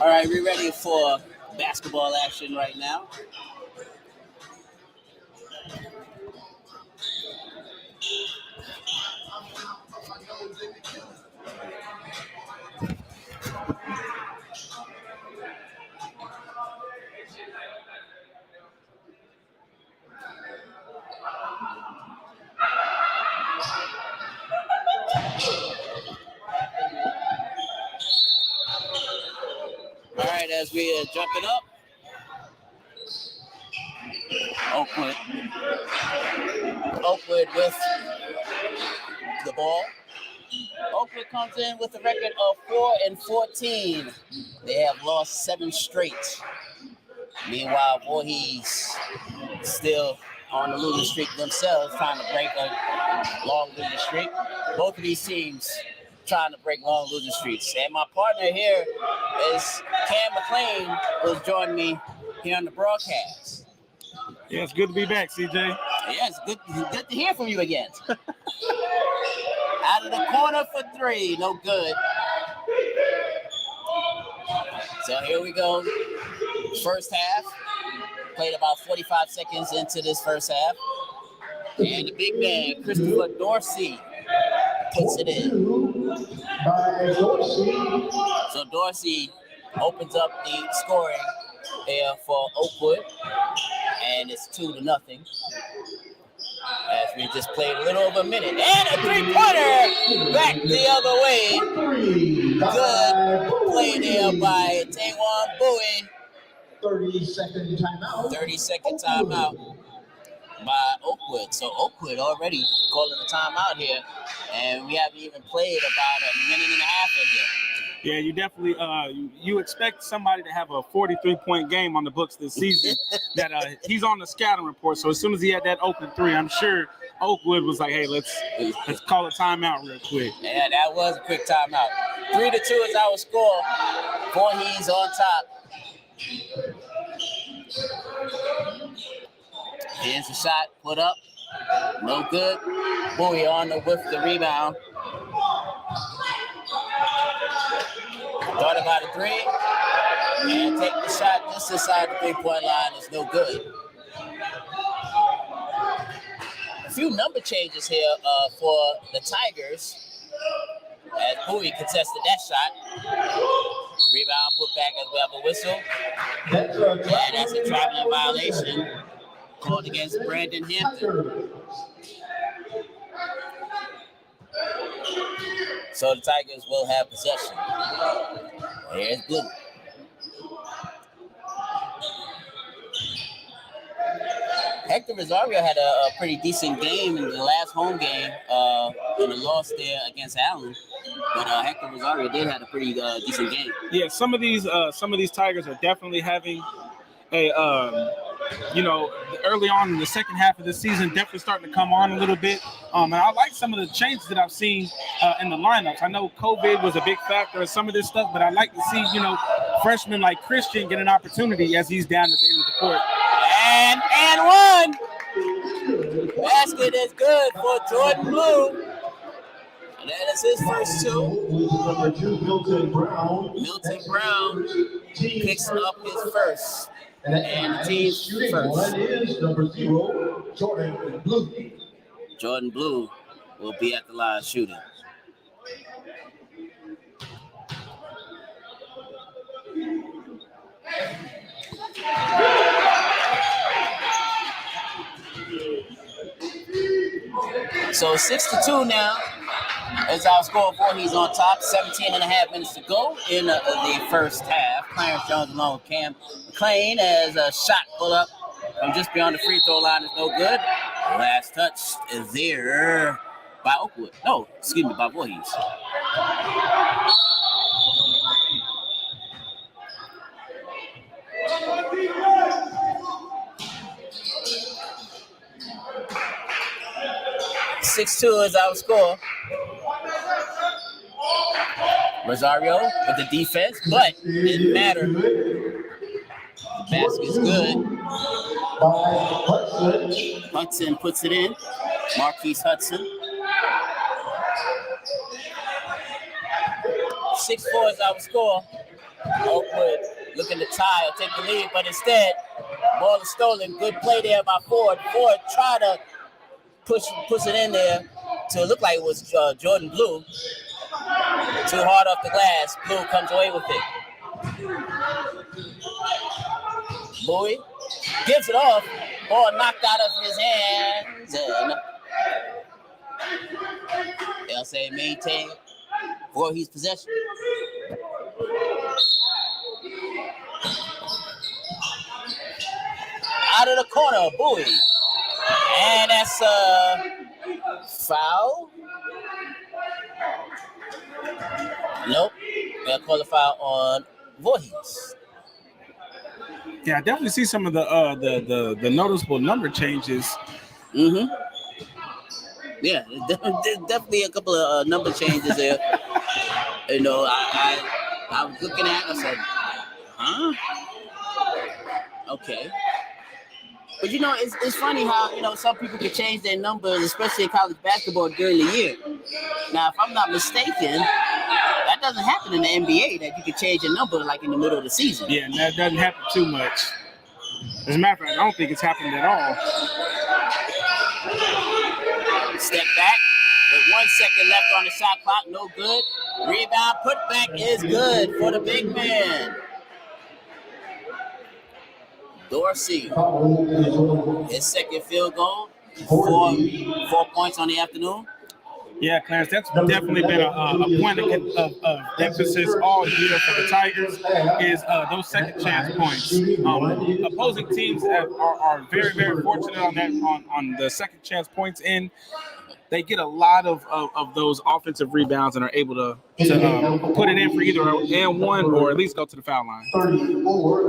All right, we're ready for basketball action right now. All right, as we are jumping up, Oakwood with the ball. Oakwood comes in with a record of 4-14. They have lost 7 straight. Meanwhile, Voorhees still on the losing streak themselves, trying to break a long losing streak. Both of these teams trying to break long losing streaks. And my partner here is Cam McLean, who's joining me here on the broadcast. Yeah, it's good to be back, CJ. Yeah, it's good to hear from you again. Out of the corner for 3, no good. So here we go. First half. Played about 45 seconds into this first half. And the big man, Christopher Dorsey, puts it in. So Dorsey opens up the scoring there for Oakwood. And it's 2-0. As we just played a little over a minute. And a three-pointer back the other way. Good play there by Taewon Bowie. 30-second timeout. 30-second timeout by Oakwood. So Oakwood already calling a timeout here. And we haven't even played about a minute and a half in here. Yeah, you definitely you expect somebody to have a 43-point game on the books this season. That he's on the scouting report. So as soon as he had that open 3, I'm sure Oakwood was like, "Hey, let's call a timeout real quick." Yeah, that was a quick timeout. 3-2 is our score. Voorhees on top. Here's the shot, put up, no good. Bowie on with the rebound. Thought about a 3, and take the shot just inside the 3-point line is no good. A few number changes here for the Tigers as Bowie contested that shot. Rebound put back as we have a whistle. And that's a traveling violation called against Brandon Hampton. So the Tigers will have possession. Here's Blue. Hector Rosario had a pretty decent game in the last home game in a loss there against Allen. But Hector Rosario did have a pretty decent game. Yeah, some of these Tigers are definitely having a early on in the second half of the season, definitely starting to come on a little bit. And I like some of the changes that I've seen in the lineups. I know COVID was a big factor in some of this stuff, but I like to see, freshmen like Christian get an opportunity as he's down at the end of the court. And one. Basket is good for Jordan Blue. And that is his first 2. Number 2, Milton Brown. Milton Brown picks up his first. And the team's first. One is number 0, Jordan Blue. Jordan Blue will be at the line shooting. So 6-2 now is our score. Voorhees on top. 17.5 minutes to go in the first half. Clarence Jones along with Cam McLean as a shot pull up from just beyond the free throw line is no good. Last touch is there by Oakwood. No, excuse me, by Voorhees. (6-2) is our score. Rosario with the defense, but it didn't matter. The basket's good. Hudson puts it in. Marquise Hudson. 6-4 is our score. Oakwood looking to tie or take the lead, but instead, ball is stolen. Good play there by Ford. Ford tried to push it in there to look like it was Jordan Blue. Too hard off the glass. Blue comes away with it. Bowie gives it off. Ball knocked out of his hands. And they'll say maintain Voorhees possession. Out of the corner, Bowie. And that's a foul. Nope. They'll call a foul on Voorhees. Yeah, I definitely see some of the noticeable number changes. Mm-hmm. Yeah, there's definitely a couple of number changes there. You know, I was looking at it, I said, huh? Okay. But, you know, it's funny how, you know, some people can change their numbers, especially in college basketball during the year. Now, if I'm not mistaken, that doesn't happen in the NBA, that you can change your number like in the middle of the season. Yeah, and that doesn't happen too much. As a matter of fact, I don't think it's happened at all. Step back with 1 second left on the shot clock, no good. Rebound, put back is good for the big man. Dorsey, his second field goal, 4 points on the afternoon. Yeah, Clarence, that's definitely been a point of emphasis all year for the Tigers is those second chance points. Opposing teams are very, very fortunate on that on the second chance points end. They get a lot of those offensive rebounds and are able to put it in for either and one or at least go to the foul line.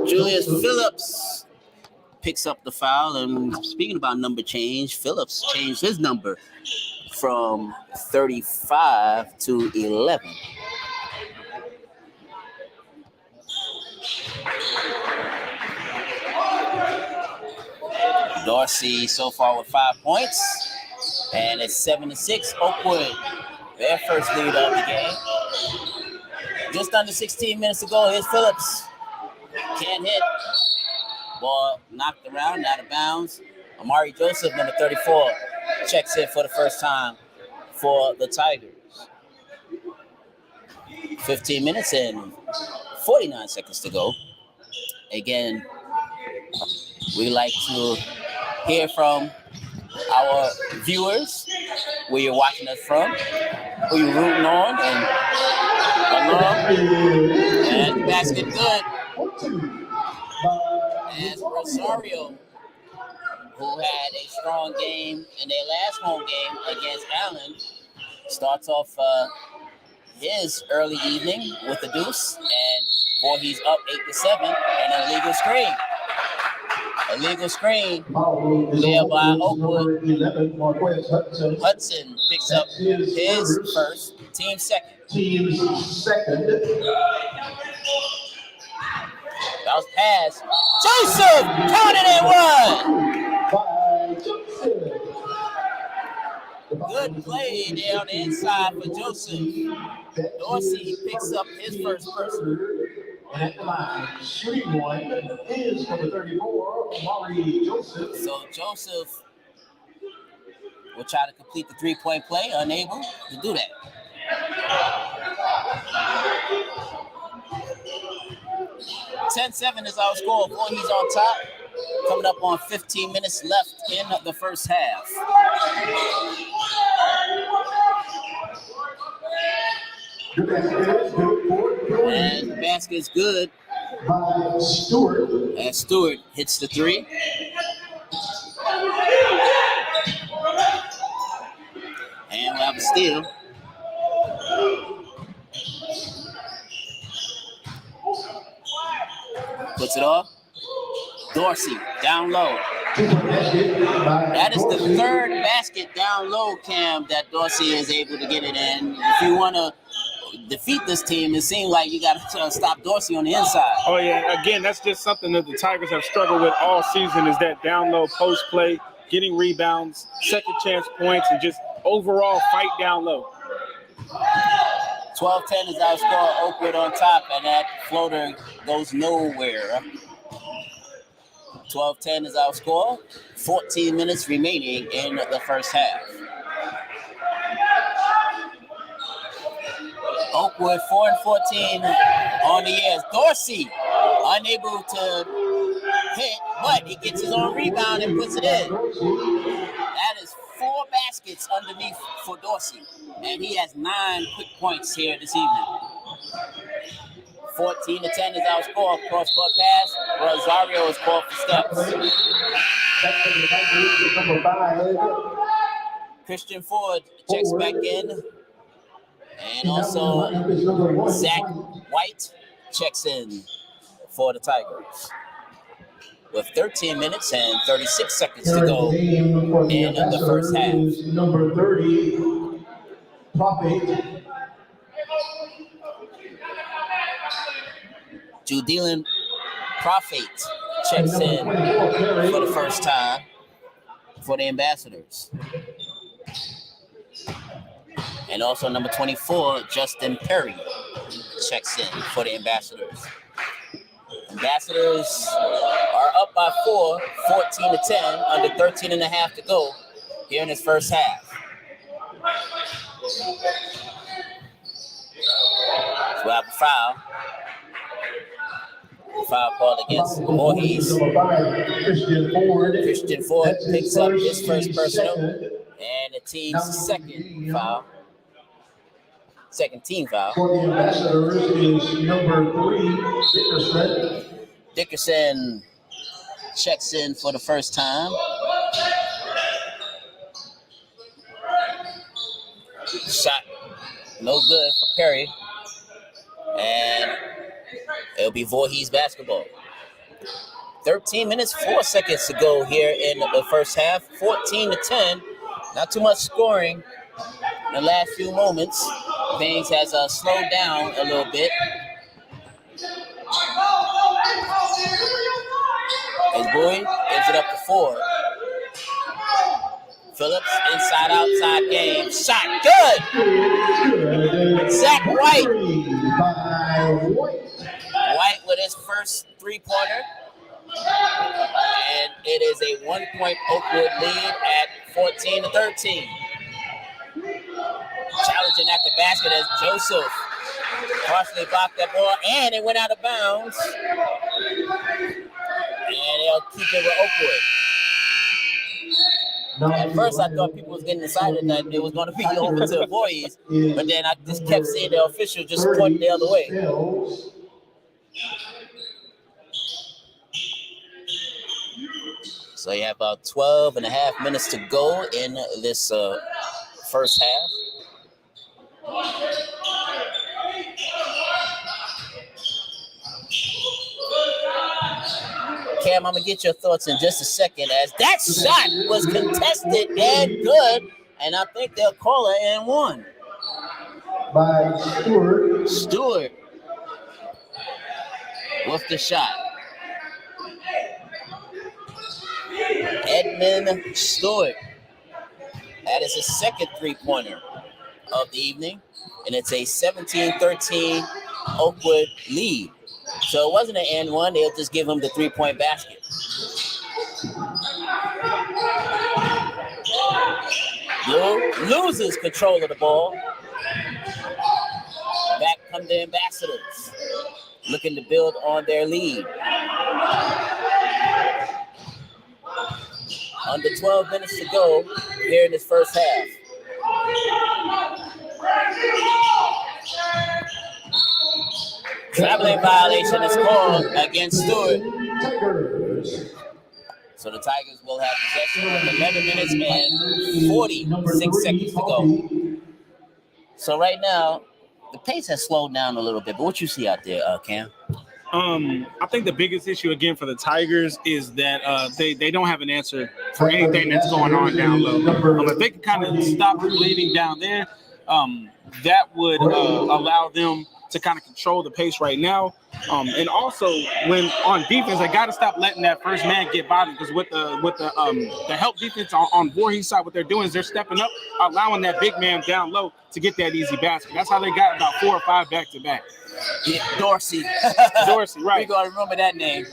Julius Phillips picks up the foul, and speaking about number change, Phillips changed his number from 35 to 11. Dorsey so far with 5 points, and it's 7-6. Oakwood, their first lead of the game. Just under 16 minutes to go. Here's Phillips. Can't hit. Ball knocked around, out of bounds. Amari Joseph, number 34, checks in for the first time for the Tigers. 15 minutes and 49 seconds to go. Again, we like to hear from our viewers, where you're watching us from, who you're rooting on, and and the basket good. As Rosario, who had a strong game in their last home game against Allen, starts off his early evening with the deuce, and Voorhees up 8-7, and an illegal screen. Illegal screen there by Oakwood. Hudson picks up his first, team second. That was pass. Joseph counted and one. Good play there on the inside for Joseph. Dorsey picks up his first personal. And at the line, shooting one is number 34, Amari Joseph. So Joseph will try to complete the three-point play, unable to do that. $10-7 is our score. Voorhees on top. Coming up on 15 minutes left in the first half. And the basket's good. By Stewart. As Stewart hits the three. And we'll have a steal. Puts it off. Dorsey down low. That is the third basket down low, Cam, that Dorsey is able to get it in. If you want to defeat this team, it seems like you got to stop Dorsey on the inside. Oh, yeah. Again, that's just something that the Tigers have struggled with all season is that down low post play, getting rebounds, second chance points, and just overall fight down low. 12-10 is our score. Oakwood on top, and that floater goes nowhere. 12-10 is our score. 14 minutes remaining in the first half. Oakwood 4-14 on the years. Dorsey unable to hit, but he gets his own rebound and puts it in. That is 4 baskets underneath for Dawson, and he has 9 quick points here this evening. 14-10 is our score. Cross-court pass. Rosario is called for steps. Christian Ford checks back in. And also Zach White checks in for the Tigers. With 13 minutes and 36 seconds to go in the first half. Number 30, Prophet. Judelan Prophet checks in for the first time for the Ambassadors. And also number 24, Justin Perry checks in for the Ambassadors. Ambassadors are up by 4, 14-10, under 13 and a half to go here in this first half. So we have a foul. Foul called against Voorhees. Christian Ford picks up his first personal and the team's second foul. Second team foul. For the Ambassadors is number 3, Dickerson. Dickerson checks in for the first time. Shot no good for Perry. And it'll be Voorhees basketball. 13 minutes, 4 seconds to go here in the first half. 14-10. Not too much scoring in the last few moments. Things has slowed down a little bit. As Bowie gives it up to 4. Phillips, inside, outside game. Shot good. Zach White. White with his first 3-pointer. And it is a 1-point Oakwood lead at 14-13. Challenging at the basket as Joseph partially blocked that ball, and it went out of bounds. And they'll keep it with Oakwood. At first, I thought people was getting excited that it was going to be over to Voorhees, but then I just kept seeing the official just point the other way. So you have about 12 and a half minutes to go in this first half. Cam, I'm going to get your thoughts in just a second as that shot was contested and good, and I think they'll call it and one. By Stewart with the shot. Edmund Stewart. That is his second 3-pointer of the evening, and it's a 17-13 Oakwood lead. So it wasn't an and one. They'll just give him the 3-point basket. Blue loses control of the ball. Back come the Ambassadors, looking to build on their lead. Under 12 minutes to go here in this first half. Traveling violation is called against Stewart. So the Tigers will have possession with 11 minutes and 46 seconds to go. So right now, the pace has slowed down a little bit. But what you see out there, Cam? I think the biggest issue again for the Tigers is that they don't have an answer for anything that's going on down low. If they can kind of stop bleeding down there, that would allow them to kind of control the pace right now. And also, when on defense, they got to stop letting that first man get by them, because with the help defense on Voorhees' side, what they're doing is they're stepping up, allowing that big man down low to get that easy basket. That's how they got about 4 or 5 back-to-back. Yeah, Dorsey. Dorsey, right. We're going to remember that name.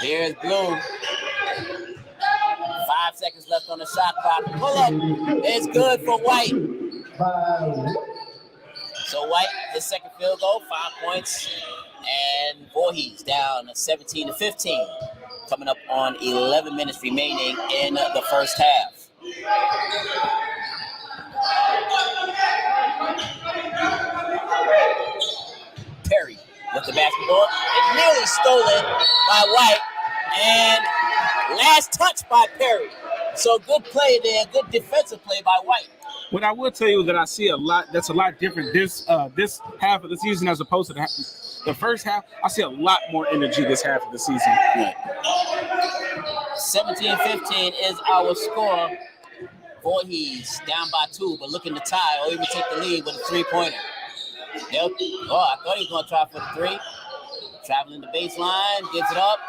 Here's Blue. 5 seconds left on the shot clock. Pull up. It's good for White. So White, his second field goal, 5 points. And Voorhees down 17-15. Coming up on 11 minutes remaining in the first half. Perry with the basketball. It's nearly stolen by White. And last touch by Perry. So good play there, good defensive play by White. What I will tell you is that I see a lot that's a lot different this half of the season as opposed to the first half. I see a lot more energy this half of the season. 17-15 is our score. Voorhees down by 2, but looking to tie or even take the lead with a 3-pointer. Yep. Oh, I thought he was going to try for the 3. Traveling the baseline, gives it up.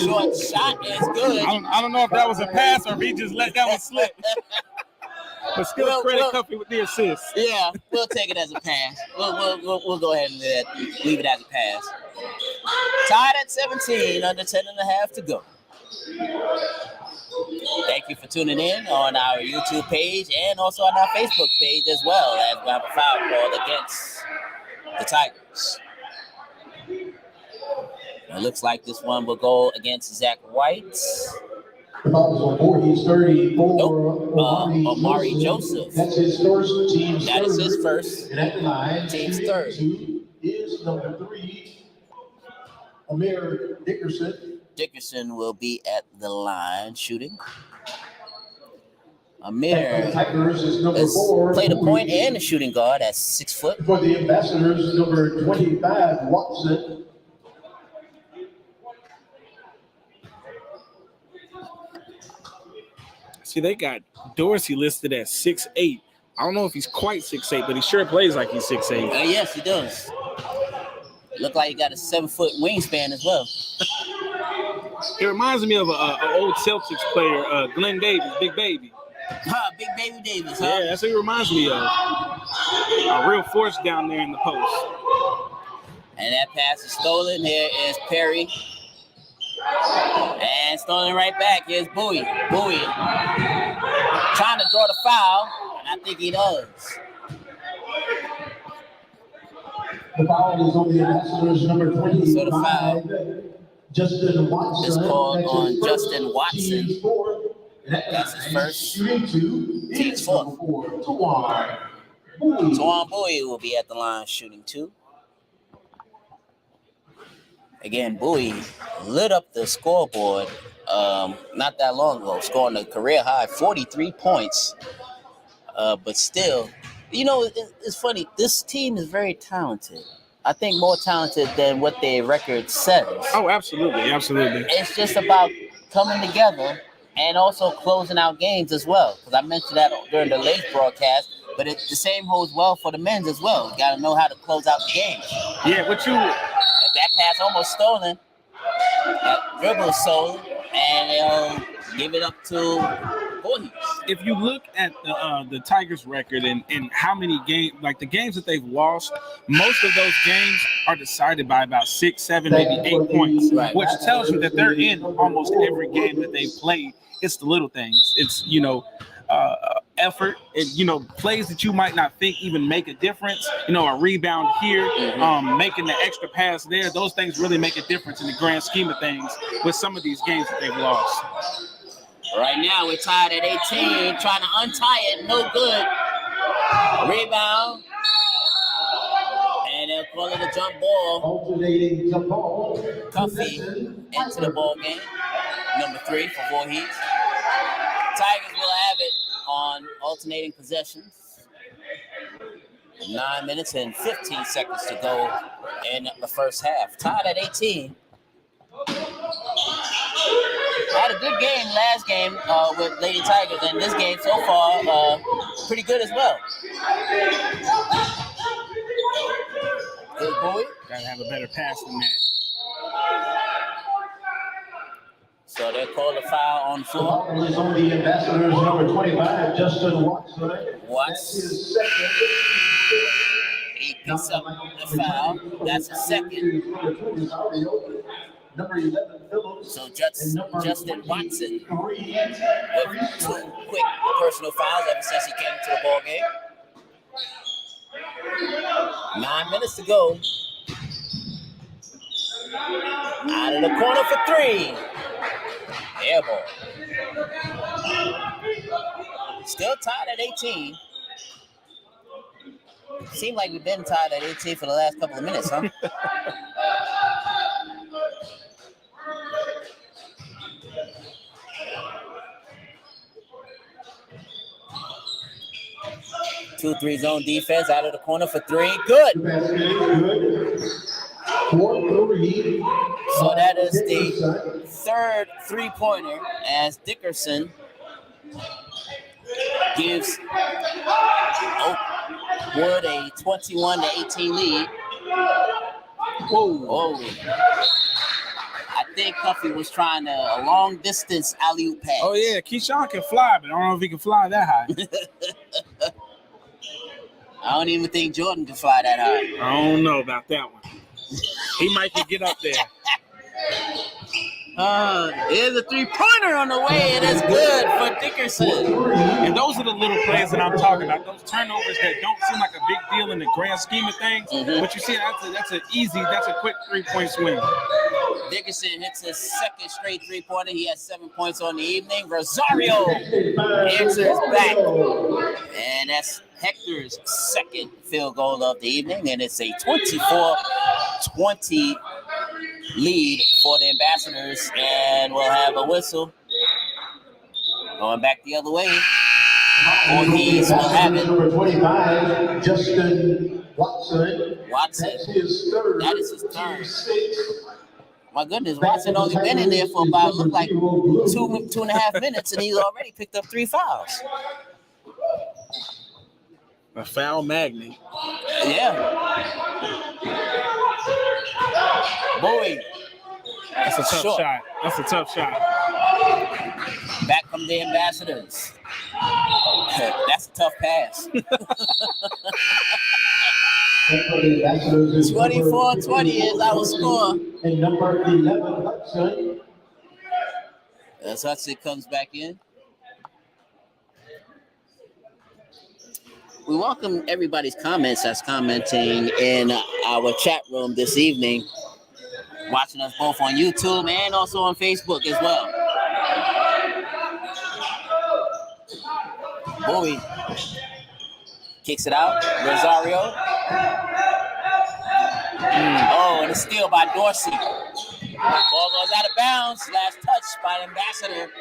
Short shot is good. I don't know if that was a pass or if he just let that one slip. But still credit Cuffy with the assist. Yeah, we'll take it as a pass. We'll go ahead and leave it as a pass. Tied at 17, under 10 and a half to go. Thank you for tuning in on our YouTube page and also on our Facebook page as well, as we have a foul call against the Tigers. It looks like this one will go against Zach White. The foul on Voorhees, 34. Nope. Amari Joseph. That's his first, team's That third. is his first. And at the line, Team's third. 2 is number 3, Amir Dickerson. Dickerson will be at the line shooting. Amir Tigers is number has 4. played a point and a shooting guard at 6 foot. For the Ambassadors, number 25, Watson. See, they got Dorsey listed at 6'8". I don't know if he's quite 6'8", but he sure plays like he's 6'8". Yes, he does. Look like he got a 7-foot wingspan as well. It reminds me of an old Celtics player, Glenn Davis, Big Baby. Big Baby Davis, huh? Yeah, that's what he reminds me of. A real force down there in the post. And that pass is stolen. Here is Perry. And stolen right back. Here's Bowie. Bowie trying to draw the foul, and I think he does. The foul is on the Ambassadors, number 25. So the foul Justin Watson. is called That's on his Justin first, Watson. team's 4. That's his first. Shooting 2 Team's is fourth. number 4, Tawan. Tawan Bowie will be at the line shooting 2. Again, Bowie lit up the scoreboard not that long ago, scoring a career high 43 points. But still, you know, it's funny. This team is very talented. I think more talented than what their record says. Oh, absolutely, absolutely. It's just about coming together and also closing out games as well. Because I mentioned that during the late broadcast, but the same holds well for the men's as well. You got to know how to close out the game. Yeah, what you... That pass almost stolen. That dribble is stolen. And they'll give it up to Voorhees. If you look at the Tigers' record and how many games, like the games that they've lost, most of those games are decided by about 6, 7, maybe 8 points, Right. which tells you that they're in almost every game that they've played. It's the little things. It's, effort, and, plays that you might not think even make a difference. A rebound here, making the extra pass there. Those things really make a difference in the grand scheme of things with some of these games that they've lost. Right now, we're tied at 18, trying to untie it. No good. Rebound. And they'll call it a jump ball. Alternating jump ball. Cuffy into the ball game. Number 3 for Voorhees. Tigers will have it on alternating possessions. 9 minutes and 15 seconds to go in the first half. Tied at 18. Had a good game last game with Lady Tigers, and this game so far pretty good as well. Here's Bowie. Gotta have a better pass than that. So they call the foul on the floor. Foul is on the Ambassadors, number 25, Justin Watson. That's his second. He picks up the foul. That's a second. Number 11, Phillips. So Justin Watson with 2 quick personal fouls ever since he came into the ball game. 9 minutes to go. Out of the corner for 3. Air ball. Still tied at 18. Seemed like we've been tied at 18 for the last couple of minutes, huh? Two 3 zone defense out of the corner for 3. Good. So that is the 3rd 3-pointer as Dickerson gives Oakwood a 21-18 lead. Whoa. I think Cuffy was trying a long distance alley-oop pass. Oh yeah, Keyshawn can fly, but I don't know if he can fly that high. I don't even think Jordan can fly that high. I don't know about that one. He might can get up there. Here's a 3-pointer on the way, and it's good for Dickerson. And those are the little plays that I'm talking about. Those turnovers that don't seem like a big deal in the grand scheme of things. Mm-hmm. But you see, that's a quick 3-point swing. Dickerson hits his 2nd straight 3-pointer. He has 7 points on the evening. Rosario answers back. And that's Hector's 2nd field goal of the evening. And it's a 24-20 lead for the Ambassadors. And we'll have a whistle. Going back the other way. Voorhees will have it. Number 25, Justin Watson. That's his 3rd. That is his 3rd. 6. My goodness, Watson only been in there for about, look like 2.5 minutes, and he's already picked up 3 fouls. A foul magnet. Yeah. Bowie. That's a tough shot. That's a tough shot. Back from the Ambassadors. That's a tough pass. 24-20 is our score. And number 11, Hudson. As Hudson comes back in. We welcome everybody's comments that's commenting in our chat room this evening. Watching us both on YouTube and also on Facebook as well. Bowie kicks it out. Rosario. And a steal by Dorsey. Ball goes out of bounds. Last touch by the Ambassador.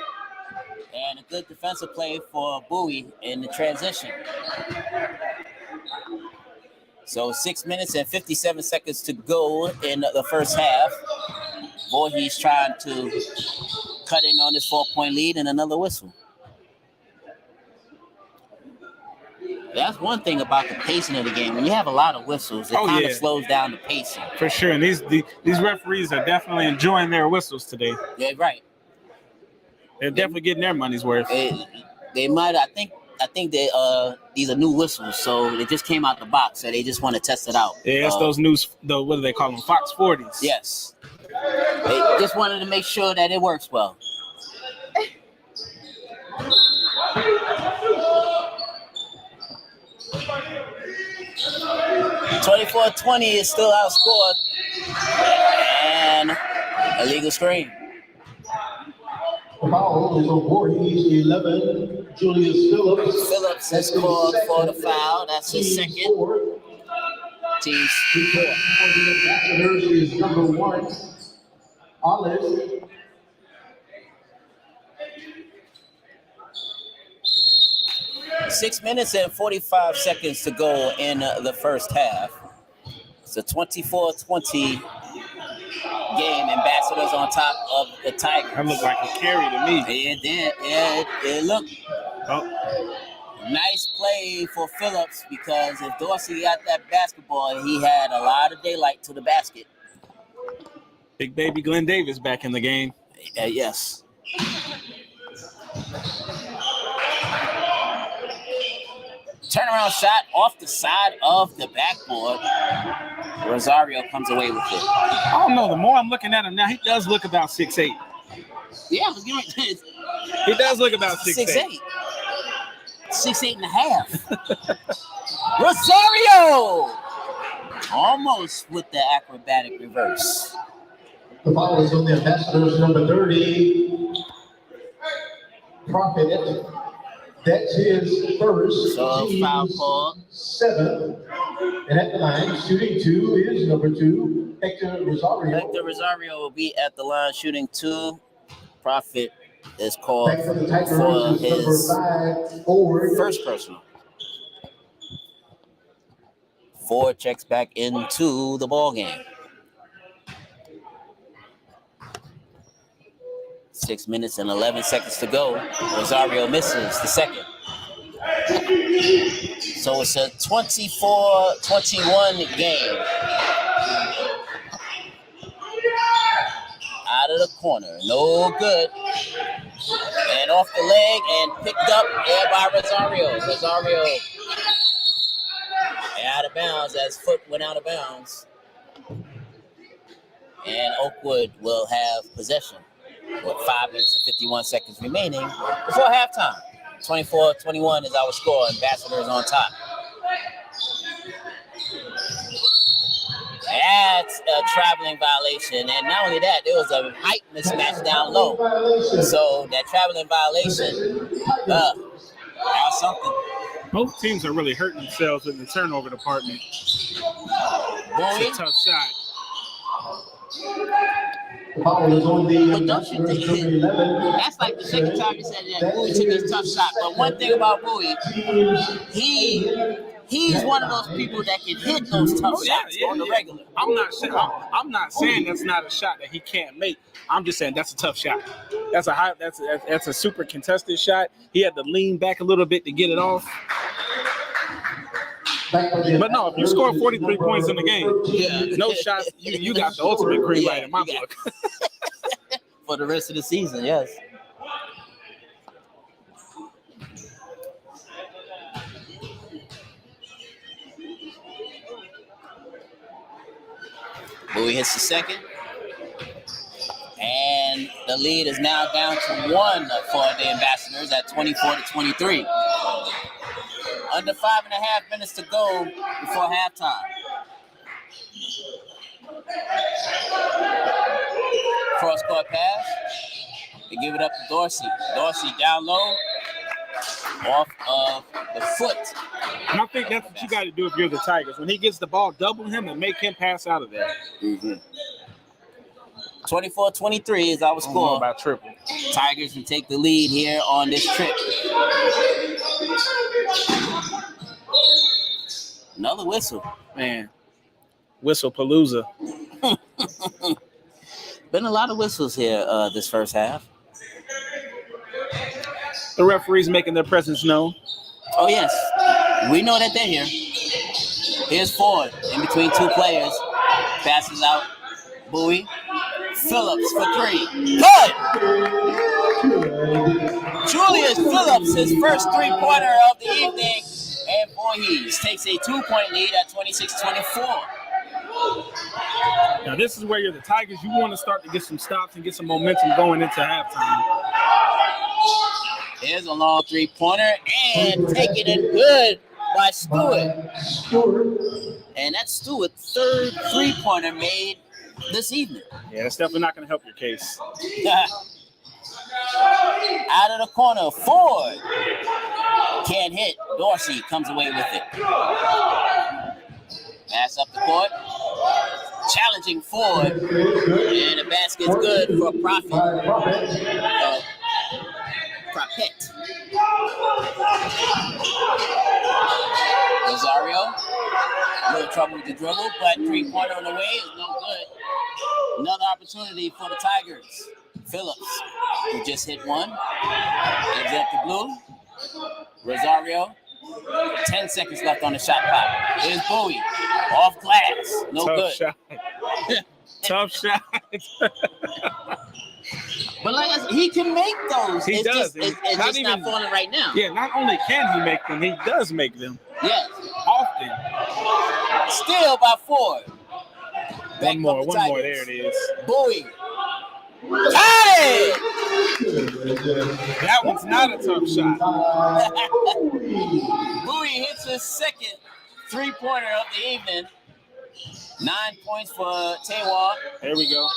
And a good defensive play for Bowie in the transition. So 6 minutes and 57 seconds to go in the first half. Voorhees trying to cut in on this 4-point lead and another whistle. That's one thing about the pacing of the game. When you have a lot of whistles, it kind of slows down the pacing. For sure. And these referees are definitely enjoying their whistles today. Yeah, right. They're definitely getting their money's worth. They might. I think they these are new whistles, so they just came out the box, so they just want to test it out. Yeah, it's those new. What do they call them? Fox 40s. Yes. They just wanted to make sure that it works well. (24-20) is still outscored, and illegal screen. Foul is on Voorhees, 11, Julius Phillips. Phillips has scored for the foul. That's his 2nd. Team 4. For the Ambassadors is number 1, Olive. Six minutes and 45 seconds to go in the first half. It's a 24-20 game. Ambassadors on top of the Tigers. That looked like a carry to me. It did. Yeah, it looked. Oh. Nice play for Phillips because if Dorsey got that basketball, he had a lot of daylight to the basket. Big baby Glenn Davis back in the game. Yes. Turnaround shot off the side of the backboard. Rosario comes away with it. I don't know. The more I'm looking at him now, he does look about 6'8". Yeah, I was giving it. He does look about 6'8". 6'8 and a half. Rosario! Almost with the acrobatic reverse. The foul is on the Ambassadors, number 30. Profit. That's his first. So foul call. 7. And at the line, shooting 2 is number 2, Hector Rosario. Hector Rosario will be at the line shooting 2. Profit is called Back for the Tigers for is his number 5, Ford. first personal. Ford checks back into the ball game. 6 minutes and 11 seconds to go. Rosario misses the second. So it's a 24-21 game. Out of the corner, no good. And off the leg and picked up there by Rosario. Rosario out of bounds as foot went out of bounds. And Oakwood will have possession with 5 minutes and 51 seconds remaining before halftime. 24-21 is our score. Ambassadors on top. That's a traveling violation. And not only that, there was a height mismatch down low. So that traveling violation, that's something. Both teams are really hurting themselves in the turnover department. Bowie, It's a tough shot. Foul is on the but don't you think that's like the second time you said that Bowie took his tough shot. But one thing about Bowie, he's one of those people that can hit those tough shots on the regular. I'm not saying that's not a shot that he can't make. I'm just saying that's a tough shot. That's a super contested shot. He had to lean back a little bit to get it off. But no, if you score 43 points in the game, no shots, you got the ultimate green light in my book. For the rest of the season, yes. Bowie hits the second. And the lead is now down to 1 for the Ambassadors at 24-23. Under 5.5 minutes to go before halftime. Cross-court pass. They give it up to Dorsey. Dorsey down low. Off of the foot. And I think that's what you got to do if you're the Tigers. When he gets the ball, double him and make him pass out of there. 24-23 is our score. About triple. Tigers can take the lead here on this trip. Another whistle. Man, whistle palooza. Been a lot of whistles here this first half. The referees making their presence known. Oh, yes. We know that they're here. Here's Ford in between two players. Passes out. Bowie. Phillips for 3. Good! Julius Phillips, his first three-pointer of the evening. And Voorhees takes a 2-point lead at 26-24. Now, this is where you're the Tigers. You want to start to get some stops and get some momentum going into halftime. Here's a long three-pointer and taking it good by Stewart. And that's Stewart's third three-pointer made this evening. Yeah, that's definitely not going to help your case. Out of the corner, Ford can't hit. Dorsey comes away with it. Pass up the court. Challenging Ford. And the basket's good for Profit. Propet. Rosario. A little trouble with the dribble, but three-pointer on the way is no good. Another opportunity for the Tigers. Phillips, who just hit one. Gives it up to Blue. Rosario. 10 seconds left on the shot clock. Here's Bowie. Off glass. No Tough good. shot. Tough shot. But like I said, he can make those. He does. It's just not falling right now. Yeah, not only can he make them, he does make them. Yes. Often. Still by 4. One more. There it is. Bowie. Hey! That one's not a tough shot. Bowie hits his second 3-pointer of the evening. 9 points for Taywar. There we go.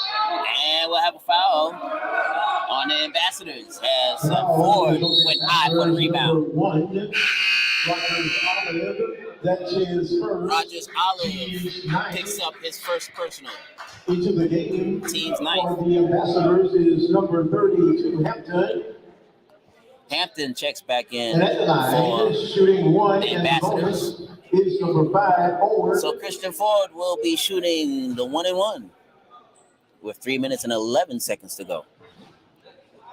And we'll have a foul on the Ambassadors as Ford went high for the rebound. Rogers Olive picks up his first personal. Into the game Team's ninth. for the Ambassadors is number 32, Hampton. Hampton checks back in And at the line, for shooting 1 the and Ambassadors. bonus is number 5, Ford. So Christian Ford will be shooting the 1-and-1 with 3 minutes and 11 seconds to go.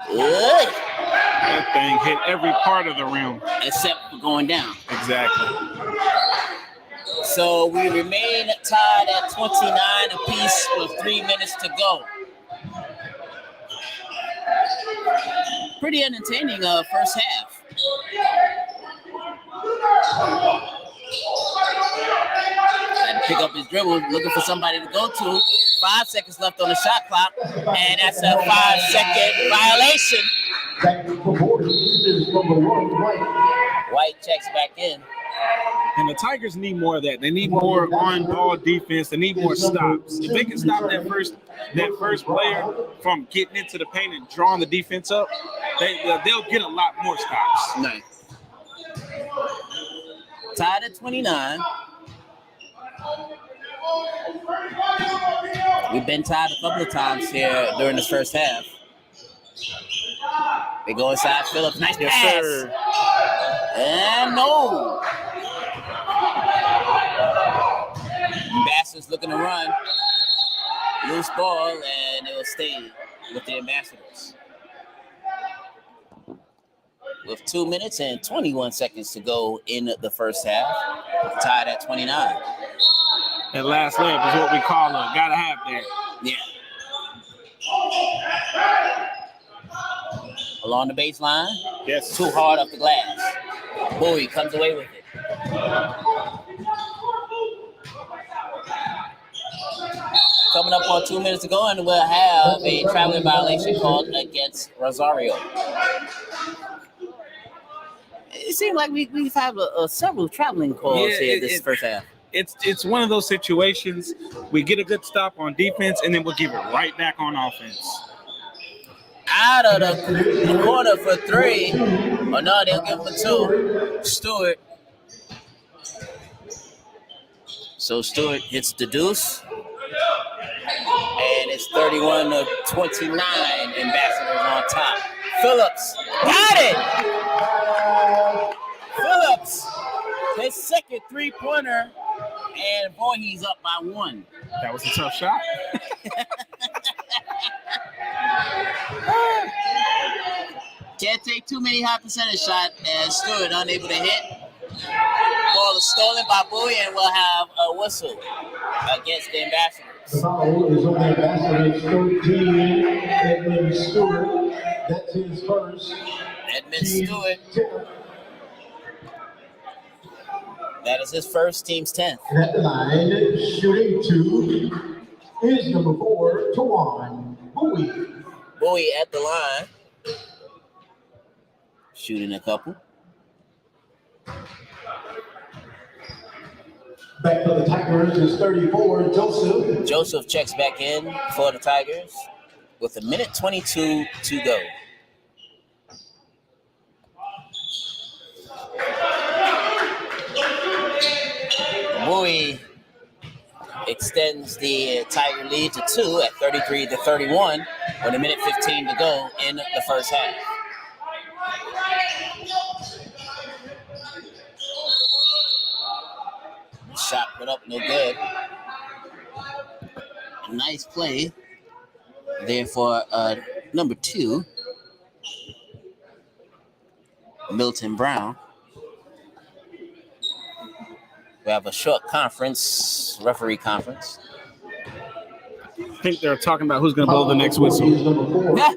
Good. That thing hit every part of the rim. Except for going down. Exactly. So we remain tied at 29 apiece with 3 minutes to go. Pretty entertaining first half. Had to pick up his dribble, looking for somebody to go to. 5 seconds left on the shot clock, and that's a 5-second violation. Back for Voorhees is number 1, White. White checks back in. And the Tigers need more of that. They need more on-ball defense. They need more stops. If they can stop that first player from getting into the paint and drawing the defense up, they'll get a lot more stops. Nice. Tied at 29. We've been tied a couple of times here during this first half. They go inside Phillips. Nice Yes, pass. sir. And no. Ambassadors looking to run. Loose ball, and it will stay with the Ambassadors. With 2 minutes and 21 seconds to go in the first half. Tied at 29. That last layup is what we call a gotta have there. Yeah. Along the baseline. Yes. Too hard off the glass. Bowie comes away with it. Coming up on 2 minutes to go, and we'll have a traveling violation called against Rosario. It seems like we've had several traveling calls here this first half. It's one of those situations. We get a good stop on defense, and then we'll give it right back on offense. Out of the corner for 3. Oh, no, they'll give him for 2. Stewart. So Stewart hits the deuce. And it's 31-29. Ambassadors on top. Phillips. Got it! Phillips. His second 3-pointer. And Voorhees up by 1. That was a tough shot. Can't take too many high percentage shots, and Stewart unable to hit. Ball is stolen by Bowie, and we'll have a whistle against the Ambassadors. The foul is on the Ambassadors 13, Edmund Stewart. That's his first. Edmund Stewart. That is his first, team's 10th. And at the line, shooting 2 is number 4, Tawan Bowie. Bowie at the line. Shooting a couple. Back for the Tigers is 34, Joseph. Joseph checks back in for the Tigers with 1:22 to go. Bowie extends the Tiger lead to 2 at 33-31 with 1:15 to go in the first half. Shot put up, no good. A nice play there for number 2, Milton Brown. We have a short conference, referee conference. I think they're talking about who's going to blow the next whistle. Yeah,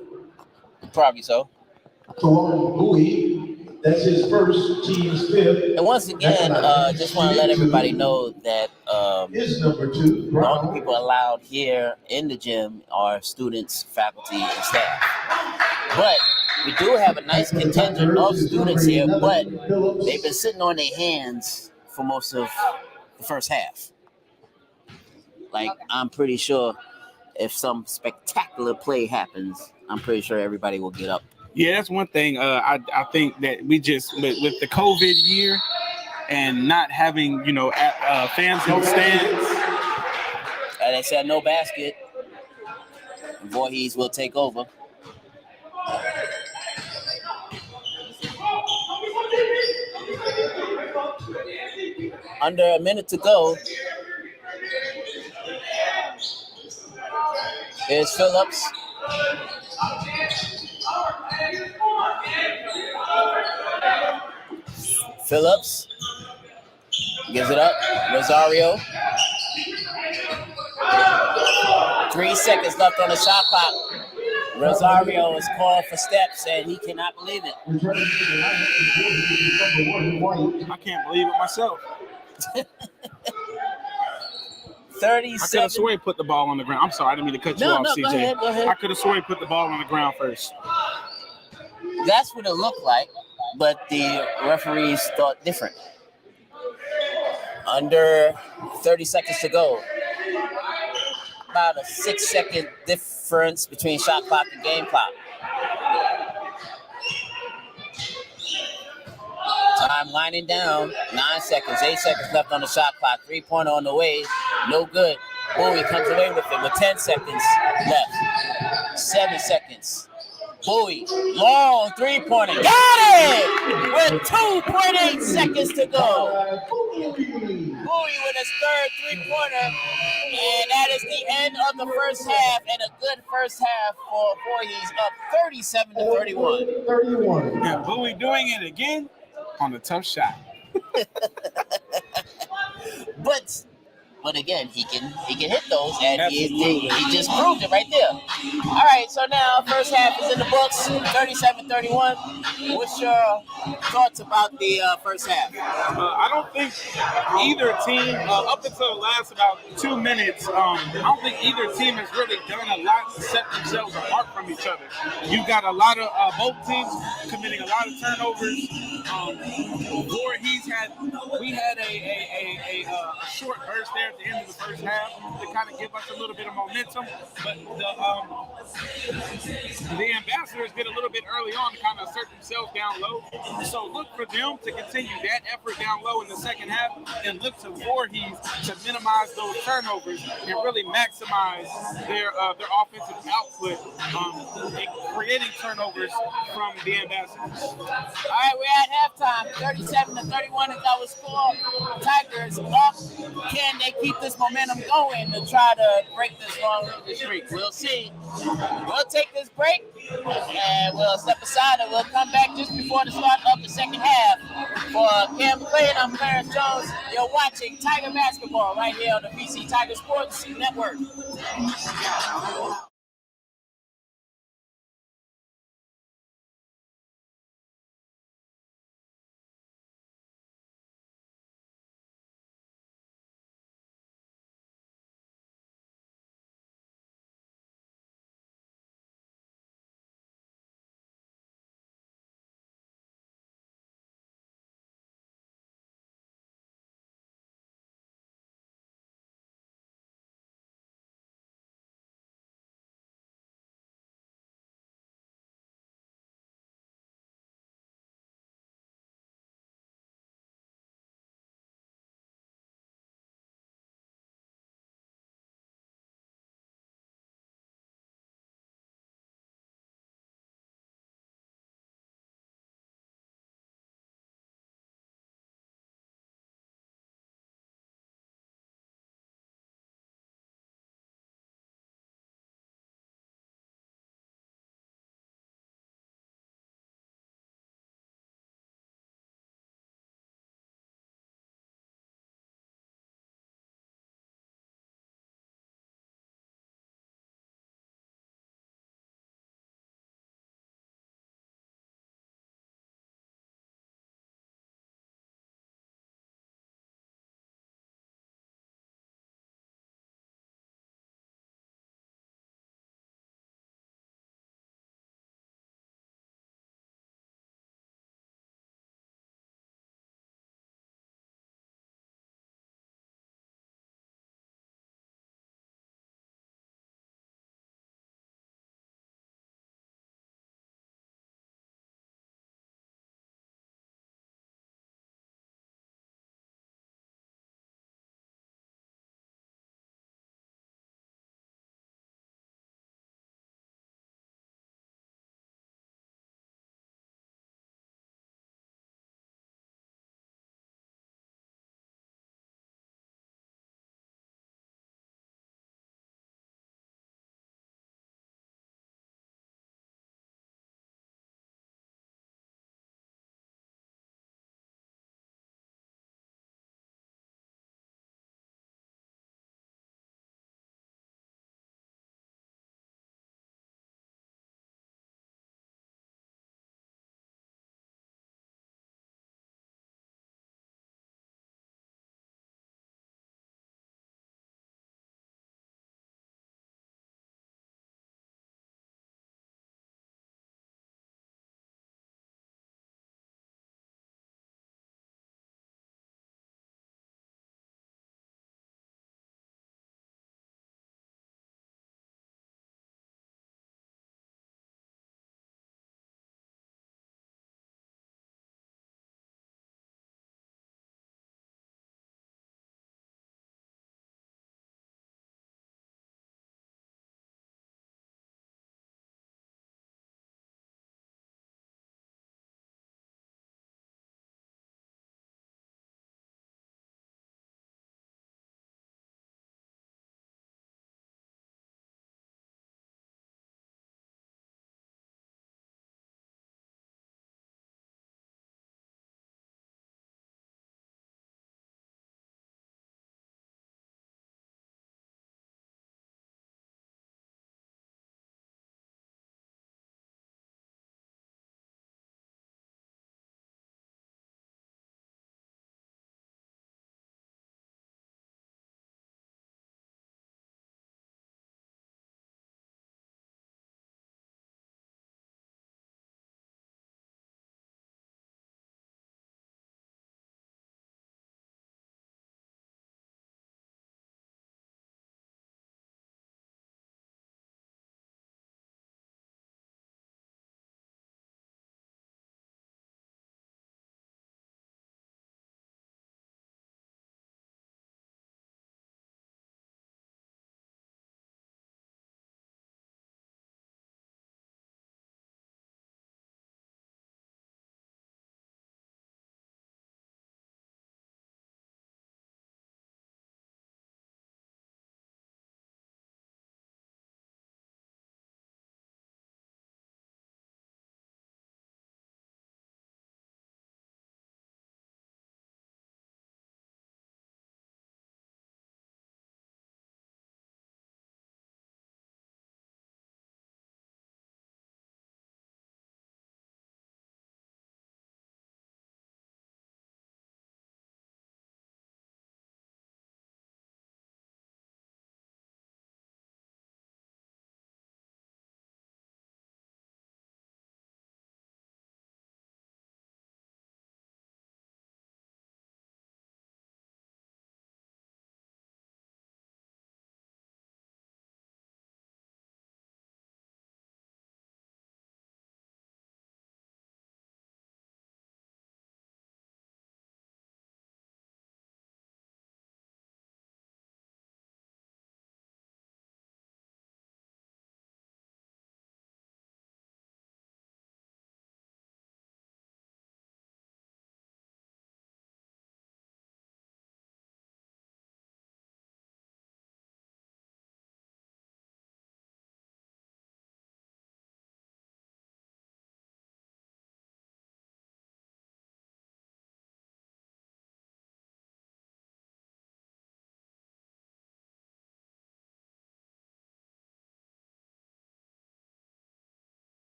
probably so. That's his first, team's fifth. And once again, just want to let everybody know that Is number 2, the only people allowed here in the gym are students, faculty, and staff. But we do have a nice contingent of students here, but they've been sitting on their hands for most of the first half. Like, I'm pretty sure if some spectacular play happens, I'm pretty sure everybody will get up. Yeah, that's one thing. I think that we just with the COVID year and not having fans in the stands. And they said no basket. Voorhees will take over. Under a minute to go. Here's Phillips. Phillips gives it up. Rosario. 3 seconds left on the shot clock. Rosario is called for steps, and he cannot believe it. I can't believe it myself. 37. I could have sworn he put the ball on the ground. I'm sorry, I didn't mean to cut you off, CJ. Go ahead. I could have sworn he put the ball on the ground first. That's what it looked like, but the referees thought different. Under 30 seconds to go. About a 6-second difference between shot clock and game clock. Time winding down. 9 seconds, 8 seconds left on the shot clock. 3-pointer on the way. No good. Bowie comes away with it with 10 seconds left. 7 seconds. Bowie, long 3-pointer. Got it! With 2.8 seconds to go. Bowie with his third 3-pointer. And that is the end of the first half. And a good first half for Voorhees, up 37-31. And Bowie doing it again on a tough shot. But again, he can hit those, and he just proved it right there. All right, so now first half is in the books, 37-31. What's your thoughts about the first half? I don't think either team, up until the last about 2 minutes, I don't think either team has really done a lot to set themselves apart from each other. You've got a lot of both teams committing a lot of turnovers. We had a short burst there at the end of the first half to kind of give us a little bit of momentum, but the Ambassadors did a little bit early on to kind of assert themselves down low. So look for them to continue that effort down low in the second half, and look to Voorhees to minimize those turnovers and really maximize their offensive output, creating turnovers from the Ambassadors. All right, we're at halftime, 37-31 is our score. Tigers up. Can they keep this momentum going to try to break this long losing streak? We'll see. We'll take this break and we'll step aside and we'll come back just before the start of the second half. For Cam McLean, I'm Clarence Jones. You're watching Tiger Basketball right here on the BC Tiger Sports Network.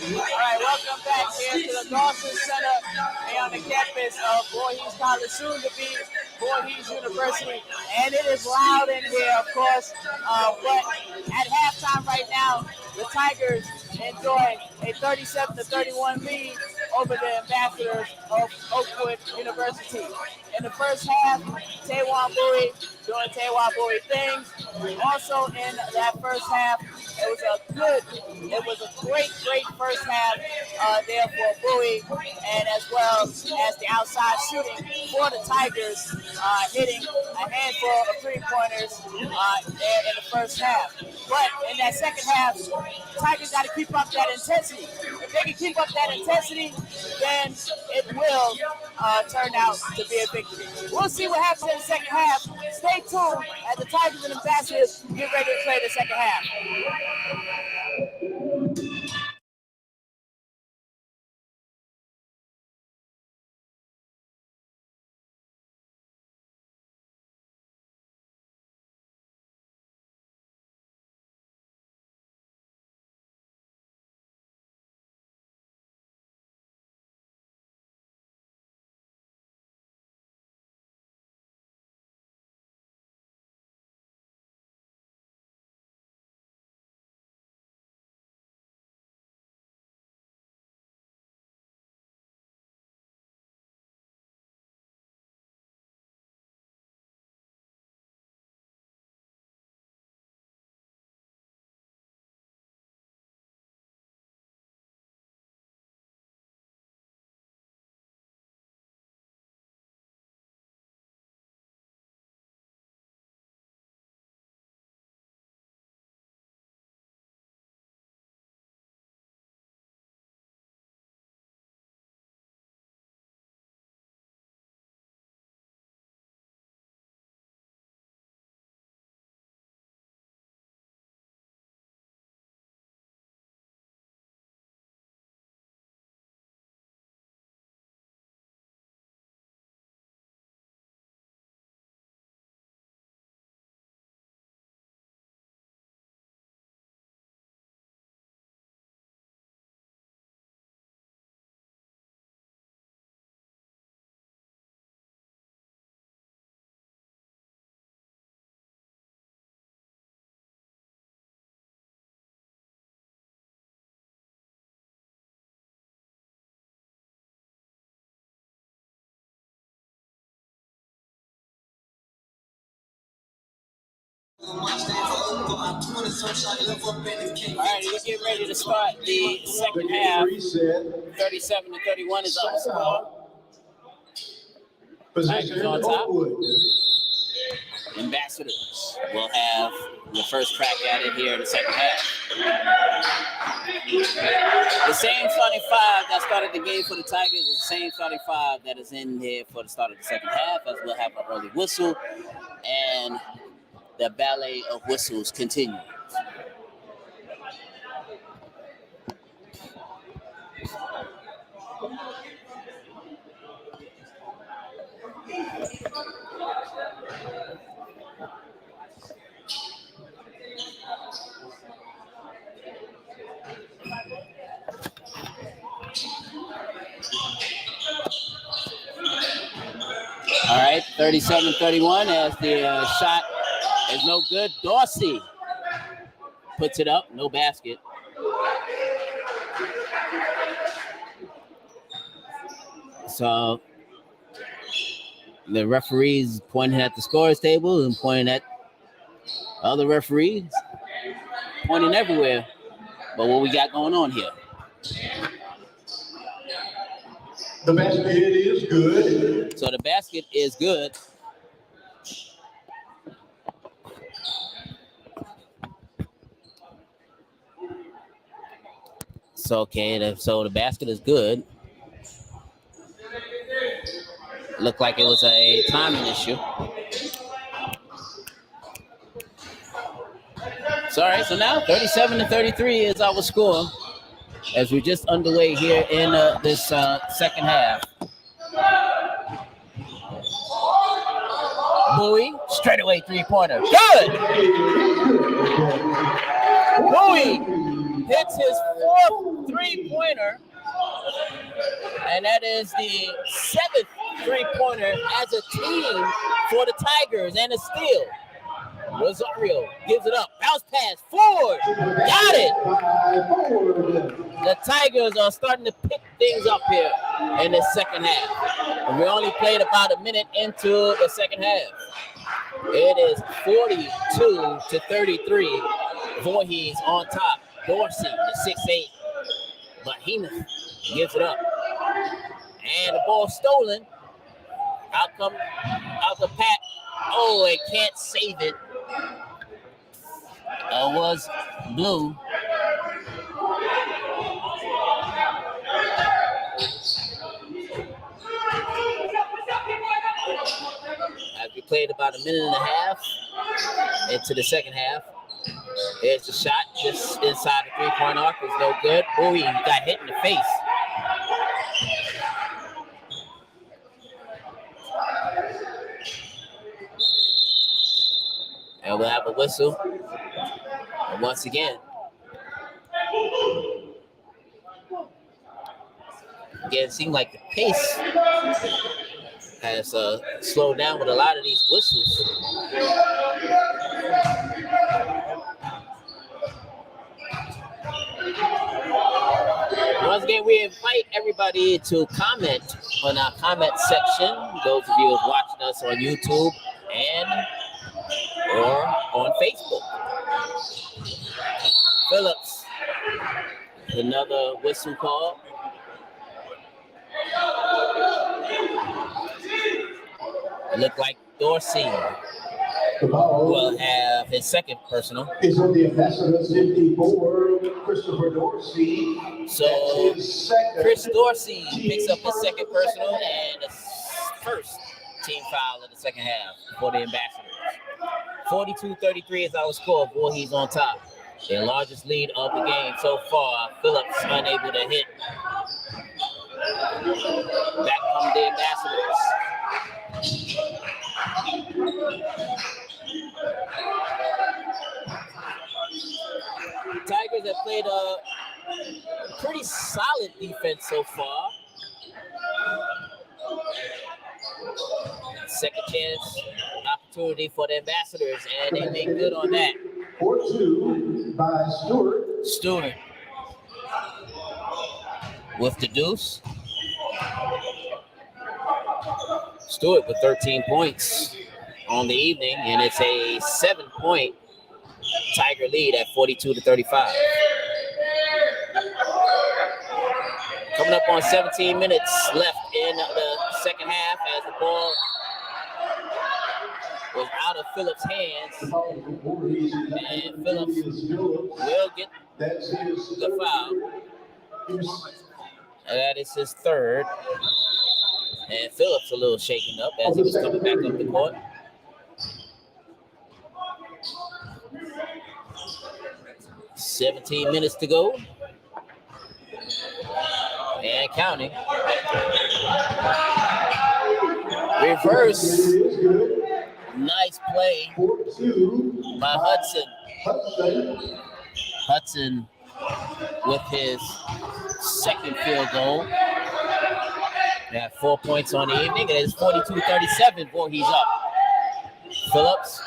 right, welcome back here to the Dawson Center here on the campus of Voorhees College, soon to be Voorhees University. And it is loud in here, of course. But at halftime right now, the Tigers enjoy a 37-31 lead over the ambassadors of Oakwood University. In the first half, Taewon Bowie doing Taewon Bowie things. Also in that first half, it was a great first half there for Bowie, and as well as the outside shooting for the Tigers, hitting a handful of three-pointers there in the first half. But in that second half, Tigers got to keep up that intensity. If they can keep up that intensity, then it will turn out to be a victory. We'll see what happens in the second half. Stay tuned as the Tigers and Ambassadors get ready to play the second half. All right, we're getting ready to start the second half. 37-31 is our score. Position on top. Oakwood. Ambassadors will have the first crack at it here in the second half. The same starting five that started the game for the Tigers is the same starting five that is in here for the start of the second half, as we'll have an early whistle, and the ballet of whistles continues. All right, 37-31 as the shot is no good. Dawson puts it up, no basket. So the referees pointing at the scorer's table and pointing at other referees, pointing everywhere. But what we got going on here? The basket is good. So the basket is good. So okay, so the basket is good. Looked like it was a timing issue. Sorry, so now 37-33 is our score as we're just underway here in this second half. Bowie, straightaway three-pointer. Good! Bowie hits his fourth three-pointer, and that is the 7th three-pointer as a team for the Tigers, and a steal. Rosario gives it up. Bounce pass. Ford got it. The Tigers are starting to pick things up here in the second half. And we only played about a minute into the second half. It is 42-33. Voorhees on top. Dorsey, the 6'8". Behemoth gives it up. And the ball stolen. Out the pack. Oh, it can't save it. Was blue. As we played about a minute and a half into the second half. There's the shot just inside the three-point arc. It's no good. Oh, he got hit in the face. And we'll have a whistle. And once again, it seemed like the pace has slowed down with a lot of these whistles. Once again, we invite everybody to comment on our comment section. Those of you who are watching us on YouTube or on Facebook. Phillips, another whistle call. It looked like Dorsey will have his second personal. Is on the Ambassadors 54, Christopher Dorsey. So Chris Dorsey picks up his second personal and the first team foul in the second half for the Ambassadors. 42-33 is our score. Voorhees on top. Their largest lead of the game so far. Phillips unable to hit. Back from the Ambassadors. Tigers have played a pretty solid defense so far. Second chance opportunity for the Ambassadors, and they make good on that. 4-2 by Stewart. Stewart with the deuce. Stewart with 13 points on the evening, and it's a 7-point Tiger lead at 42-35. Coming up on 17 minutes left in the second half as the ball was out of Phillips' hands. And Phillips will get the foul. And that is his third. And Phillips a little shaken up as he was coming back up the court. $17 minutes to go. And counting. Reverse. Nice play by Hudson. Hudson with his second field goal. They have 4 points on the evening. It is 42-37 before he's up. Phillips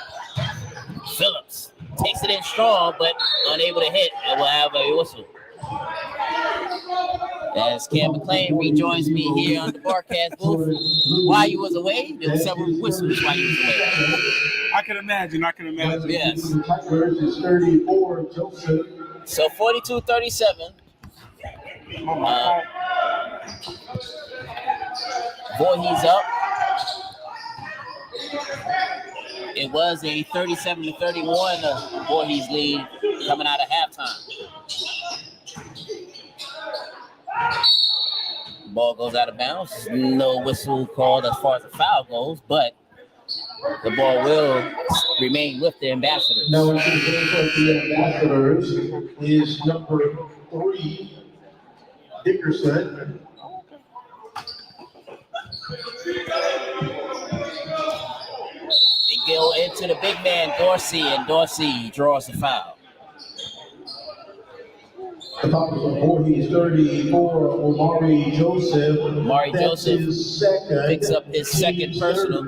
takes it in strong, but unable to hit, and will have a whistle. As Cam McClain rejoins me here on the broadcast booth. While you was away, there were several whistles while you was away. I can imagine. Yes. So 42-37. Voorhees up. It was a 37-31 Voorhees lead coming out of halftime. Ball goes out of bounds. No whistle called as far as the foul goes, but the ball will remain with the Ambassadors. Now, in the Ambassadors is number 3, Dickerson. They go into the big man, Dorsey, and Dorsey draws the foul. The foul on Voorhees, 34, Omari Joseph. Omari That's Joseph his second. picks up his second personal.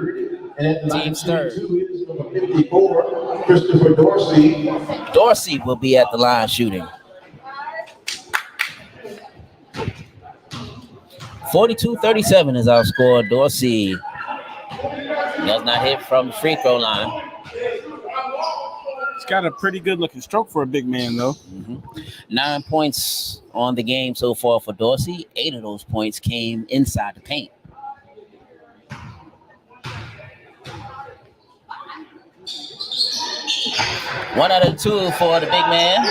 And at the Team's third. is number 54, Christopher Dorsey. Dorsey will be at the line shooting. 42-37 is our score. Dorsey does not hit from the free throw line. He's got a pretty good looking stroke for a big man, though. 9 points on the game so far for Dorsey. 8 of those points came inside the paint. One out of two for the big man.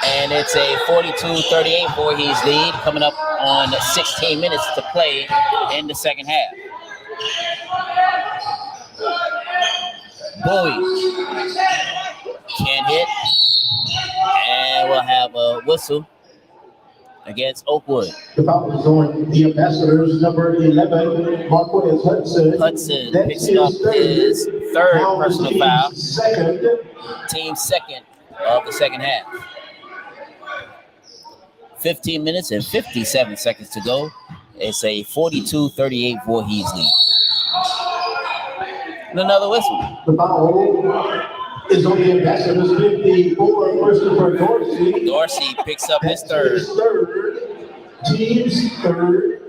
And it's a 42-38 Voorhees lead coming up on 16 minutes to play in the second half. Bowie can't hit. And we'll have a whistle against Oakwood. The foul is on the Ambassadors, number 11, Marquez Hudson. Hudson That's picks up his third Now personal team foul. Second. Team second of the second half. 15 minutes and 57 seconds to go. It's a 42-38 Voorhees lead. And another whistle. The foul is on the Ambassadors, 54, Christopher Dorsey. Dorsey picks up his third. Team's third.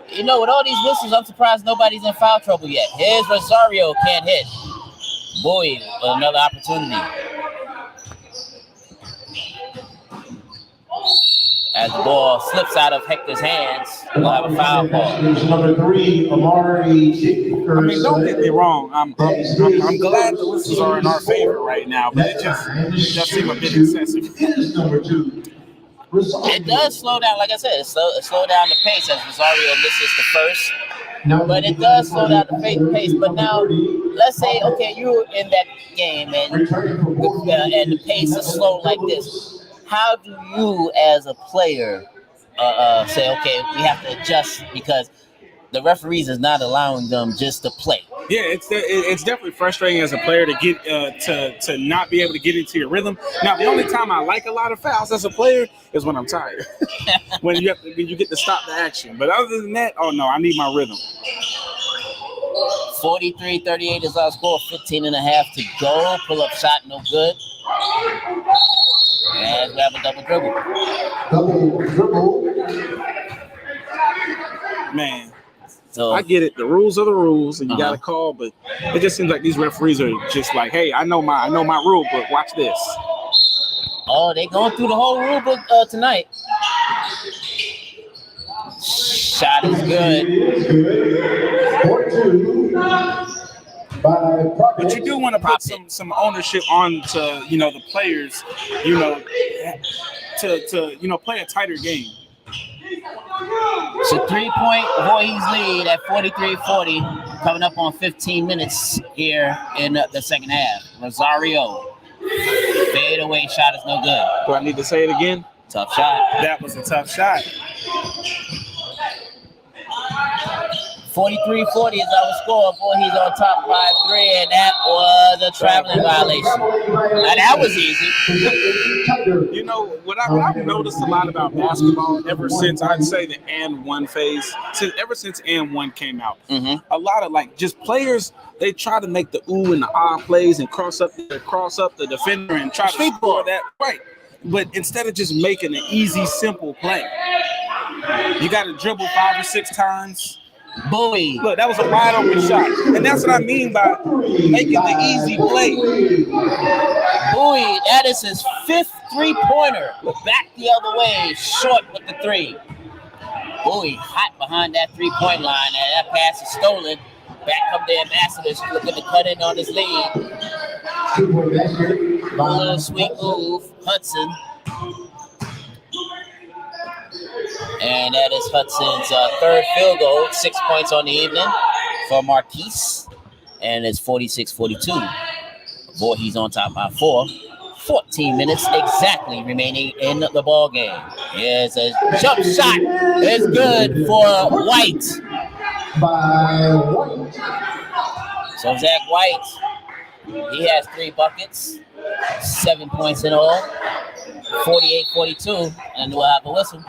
You know, with all these whistles, I'm surprised nobody's in foul trouble yet. Here's Rosario, can't hit. Bowie, another opportunity. As the ball slips out of Hector's hands, we'll have a foul ball. Number 3, Amari Dickerson. I mean, don't get me wrong. I'm glad the whistles are in our favor right now, but it just seems a bit excessive. Number 2. It does slow down, like I said, it slow down the pace as Rosario misses the first. But it does slow down the pace. But now, let's say, okay, you're in that game and the pace is slow like this. How do you, as a player, say, okay, we have to adjust because the referees is not allowing them just to play? Yeah, it's definitely frustrating as a player to get to not be able to get into your rhythm. Now, the only time I like a lot of fouls as a player is when I'm tired, when you get to stop the action. But other than that, oh no, I need my rhythm. 43-38 is our score. 15 and a half to go. Pull up shot, no good. And we have a double dribble. Man. So I get it. The rules are the rules, and you got to call. But it just seems like these referees are just like, "Hey, I know my rule book. Watch this." Oh, they going through the whole rule book tonight. Shot is good. 4-2. But you do want to put some ownership on to the players, to play a tighter game. It's a 3-point Voorhees lead at 43-40, coming up on 15 minutes here in the second half. Rosario, fadeaway shot is no good. Do I need to say it again? Tough shot. That was a tough shot. 43-40 is our score. Voorhees on top by 3, and that was a traveling violation. Now that was easy. You know, what I've noticed a lot about basketball ever since, I'd say, the and one phase, ever since and one came out, a lot of just players, they try to make the ooh and the ah plays and cross up the defender and try to score that right. But instead of just making an easy, simple play, you got to dribble 5 or 6 times. Bowie. Look, that was a wide open shot. And that's what I mean by making the easy play. Bowie, that is his 5th three-pointer. Back the other way, short with the 3. Bowie hot behind that 3-point line, and that pass is stolen. Back come the Ambassadors looking to cut in on his lead. A little sweet move, Hudson. And that is Hudson's 3rd field goal, 6 points on the evening for Marquise. And it's 46-42. Voorhees on top by 4. 14 minutes exactly remaining in the ball game. Here's a jump shot. It's good for White. So Zach White, he has 3 buckets, 7 points in all. 48-42, and we'll have a whistle.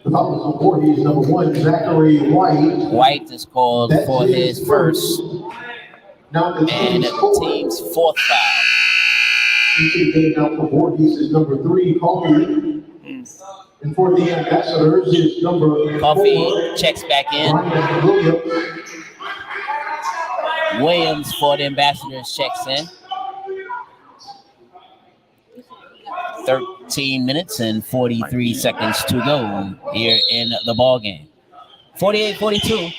The foul is on Voorhees, number 1, Zachary White. White is called for his first, Now the and team's the team's fourth foul. Now for Voorhees is number 3, Coffee. And for the Ambassadors is number 4. Coffee checks back in. Williams for the Ambassadors checks in. 13 minutes and 43 seconds to go here in the ball game. 48-42.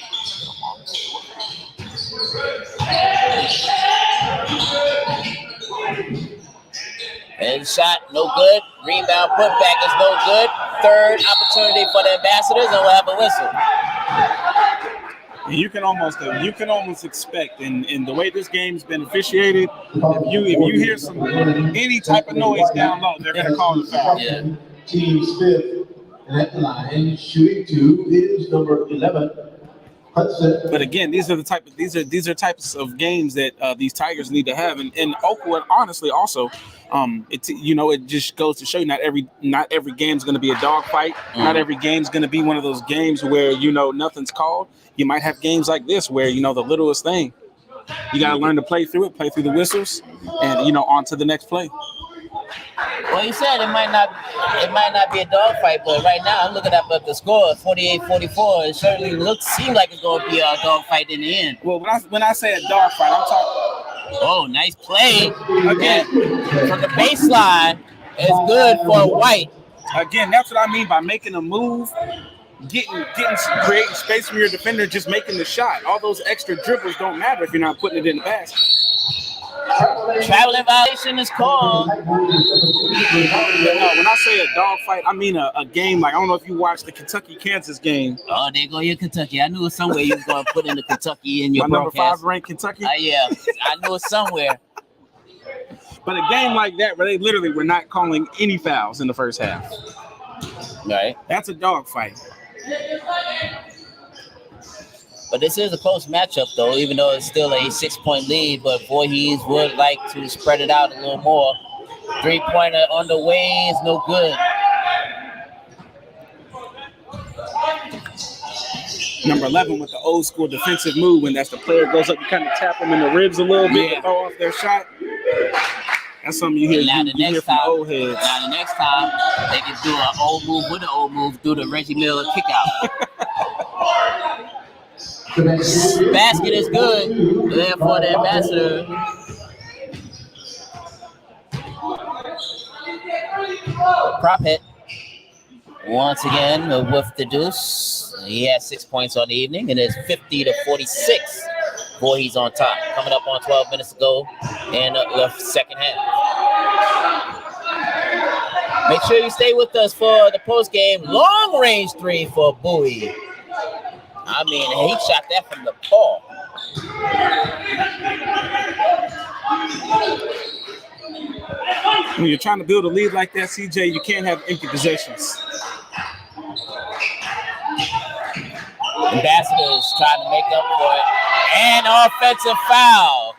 And shot, no good. Rebound putback is no good. Third opportunity for the Ambassadors, and we'll have a whistle. You can almost expect in the way this game's been officiated, if you hear any type of noise down low, they're gonna call the foul. Yeah. Team's 5th, and at the line, shooting 2 is number 11, Hudson. But again, these are types of games that these Tigers need to have, and Oakwood honestly also, it just goes to show you not every game's going to be a dogfight. Not every game's going to be one of those games where nothing's called. You might have games like this where the littlest thing. You got to learn to play through the whistles, and on to the next play. Well, you said it might not be a dogfight, but right now I'm looking up at the score, 48-44. It certainly seems like it's going to be a dogfight in the end. Well, when I say a dogfight, I'm talking. Oh, nice play again from the baseline. It's good for White. Again, that's what I mean by making a move, creating space from your defender, just making the shot. All those extra dribbles don't matter if you're not putting it in the basket. Traveling violation is called. No, when I say a dogfight, I mean a game like, I don't know if you watched the Kentucky-Kansas game. Oh, there go your Kentucky. I knew somewhere you was going to put in the Kentucky in your My broadcast. number 5 ranked Kentucky? Yeah, I knew it somewhere. But a game like that where they literally were not calling any fouls in the first half. Right. That's a dogfight. But this is a close matchup, though, even though it's still a 6-point lead. But Voorhees would like to spread it out a little more. 3-pointer on the way is no good. Number 11 with the old school defensive move, when that's the player goes up, you kind of tap them in the ribs a little bit to throw off their shot. That's something you hear, from old heads. Now the next time they can do an old move with an old move, do the Reggie Miller kick out. Basket is good there for the Ambassador. Prop hit. Once again with the deuce. He has 6 points on the evening, and it's 50-46. Voorhees on top. Coming up on 12 minutes to go in the second half. Make sure you stay with us for the post game. Long range 3 for Bowie. I mean, he shot that from the ball. When you're trying to build a lead like that, CJ, you can't have empty possessions. Ambassadors trying to make up for it. And offensive foul.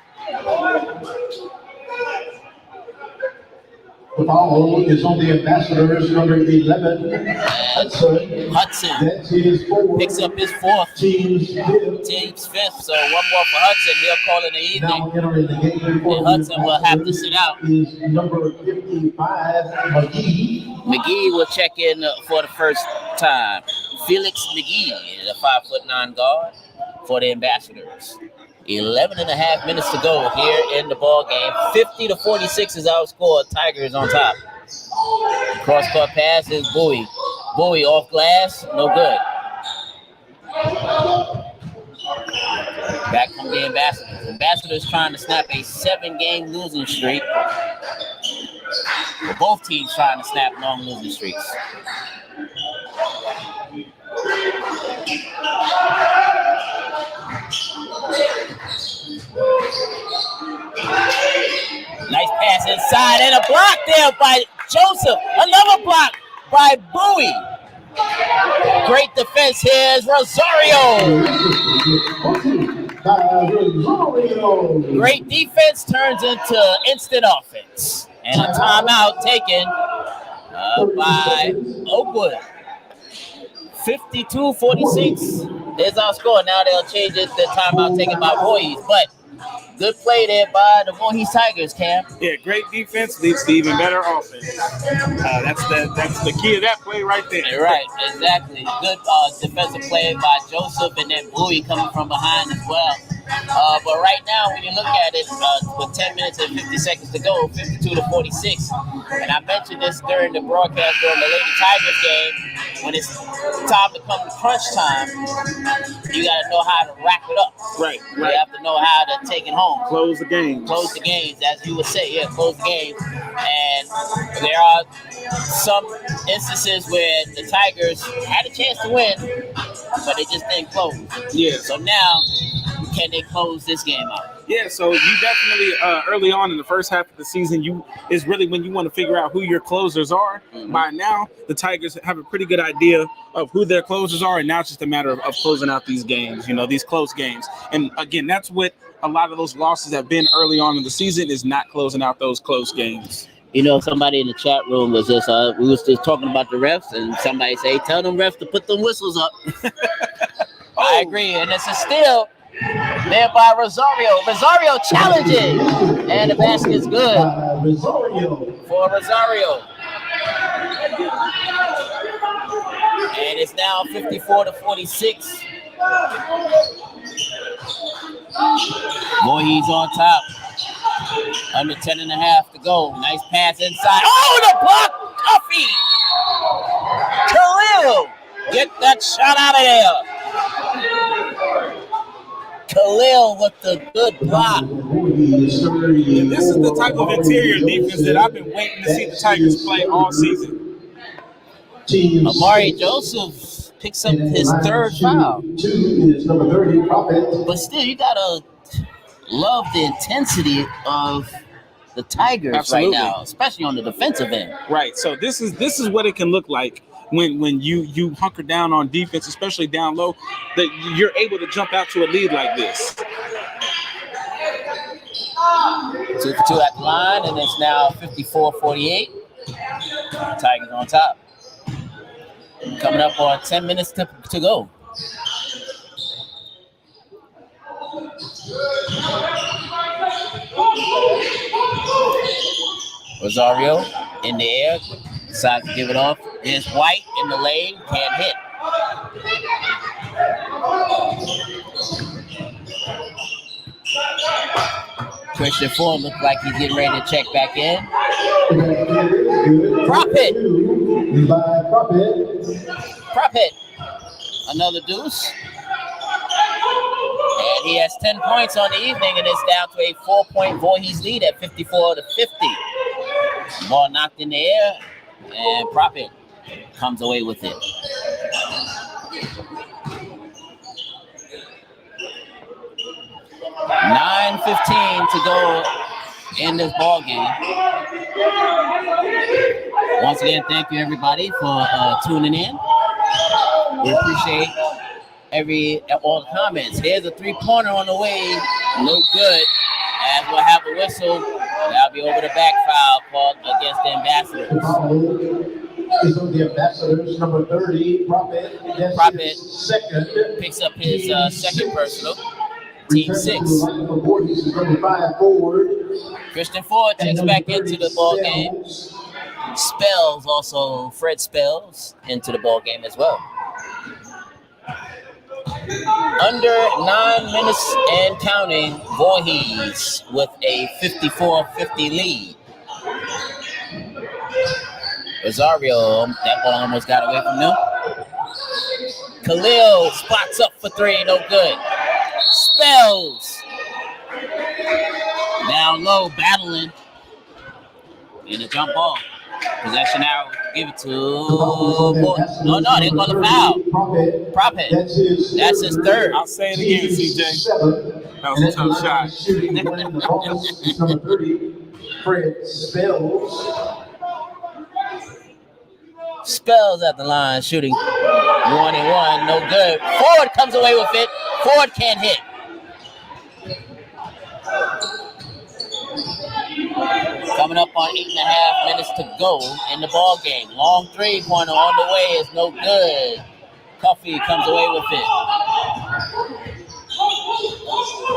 The foul is on the Ambassadors, number 11, Hudson. Hudson picks up his 4th. Team's 5th. So one more for Hudson. He'll call it an evening. Now entering the game for and Hudson will have to sit out. Is number 55, McGee. McGee will check in for the first time. Felix McGee is a 5'9" guard for the Ambassadors. 11 and a half minutes to go here in the ball game. 50-46 is our score. Tigers on top. Cross-court pass is Bowie. Bowie off glass, no good. Back from the Ambassadors. Ambassadors trying to snap a 7-game losing streak. Both teams trying to snap long losing streaks. Nice pass inside and a block there by Joseph. Another block by Bowie. Great defense here is Rosario. Great defense turns into instant offense. And a timeout taken by Oakwood. 52-46. There's our score. Now they'll change it. The timeout taken by Voorhees. But good play there by the Voorhees Tigers, Cam. Yeah, great defense leads to even better offense. That's the key of that play right there. Right, exactly. Good defensive play by Joseph, and then Bowie coming from behind as well. But right now, when you look at it, with 10 minutes and 50 seconds to go, 52-46. And I mentioned this during the broadcast during the Lady Tigers game. When it's time to come to crunch time, you got to know how to wrap it up. Right. You have to know how to take it home. Close the game. Close the games, as you would say. Yeah, close the games. And there are some instances where the Tigers had a chance to win, but they just didn't close. Yeah. So now, can they close this game out? Yeah, so you definitely early on in the first half of the season, is really when you want to figure out who your closers are. Mm-hmm. By now, the Tigers have a pretty good idea of who their closers are, and now it's just a matter of closing out these games, these close games. And again, that's what a lot of those losses have been early on in the season, is not closing out those close games. Somebody in the chat room was just, we was just talking about the refs, and somebody say, tell them refs to put them whistles up. I agree, and it's a steal. There by Rosario. Rosario challenging. And the basket's good for Rosario. And it's now 54-46. Voorhees on top. Under 10 and a half to go. Nice pass inside. Oh, the block! Tuffy! Khalil! Get that shot out of there. Khalil with the good block. And this is the type of interior defense that I've been waiting to see the Tigers play all season. Amari Joseph picks up his third foul. But still, you gotta love the intensity of the Tigers right now, especially on the defensive end. Right. So this is what it can look like when you hunker down on defense, especially down low, that you're able to jump out to a lead like this. 2 for 2 at the line, and it's now 54-48. Tigers on top. Coming up on 10 minutes to go. Rosario in the air, decides to give it off. Here's White in the lane, can't hit. Christian Ford looks like he's getting ready to check back in. Prop hit. Another deuce. And he has 10 points on the evening, and it's down to a 4-point Voorhees lead at 54-50. Ball knocked in the air, and Prop it comes away with it. $9:15 to go in this ball game. Once again, thank you everybody for tuning in. We appreciate all the comments. Here's a 3-pointer on the way, no good. As we'll have a whistle, that'll be over the back foul called against the Ambassadors. Is on the Ambassadors, number 30, Prophet second. Picks up his second personal. Team 6. Number 5 forward. Christian Ford checks back into the ball game. Spells also, Fred Spells into the ball game as well. Under 9 minutes and counting, Voorhees with a 54-50 lead. Rosario, that ball almost got away from them. Khalil spots up for 3, no good. Spells down low, battling in a jump ball. Possession arrow, give it to no, they call the foul. Prop it. That's his third. I'll say it again, CJ. That was a tough shot. Number 30, Fred Spells. Spells at the line, shooting 1-1, no good. Ford comes away with it. Ford can't hit. Coming up on 8.5 minutes to go in the ball game. Long three-pointer on the way is no good. Cuffey comes away with it.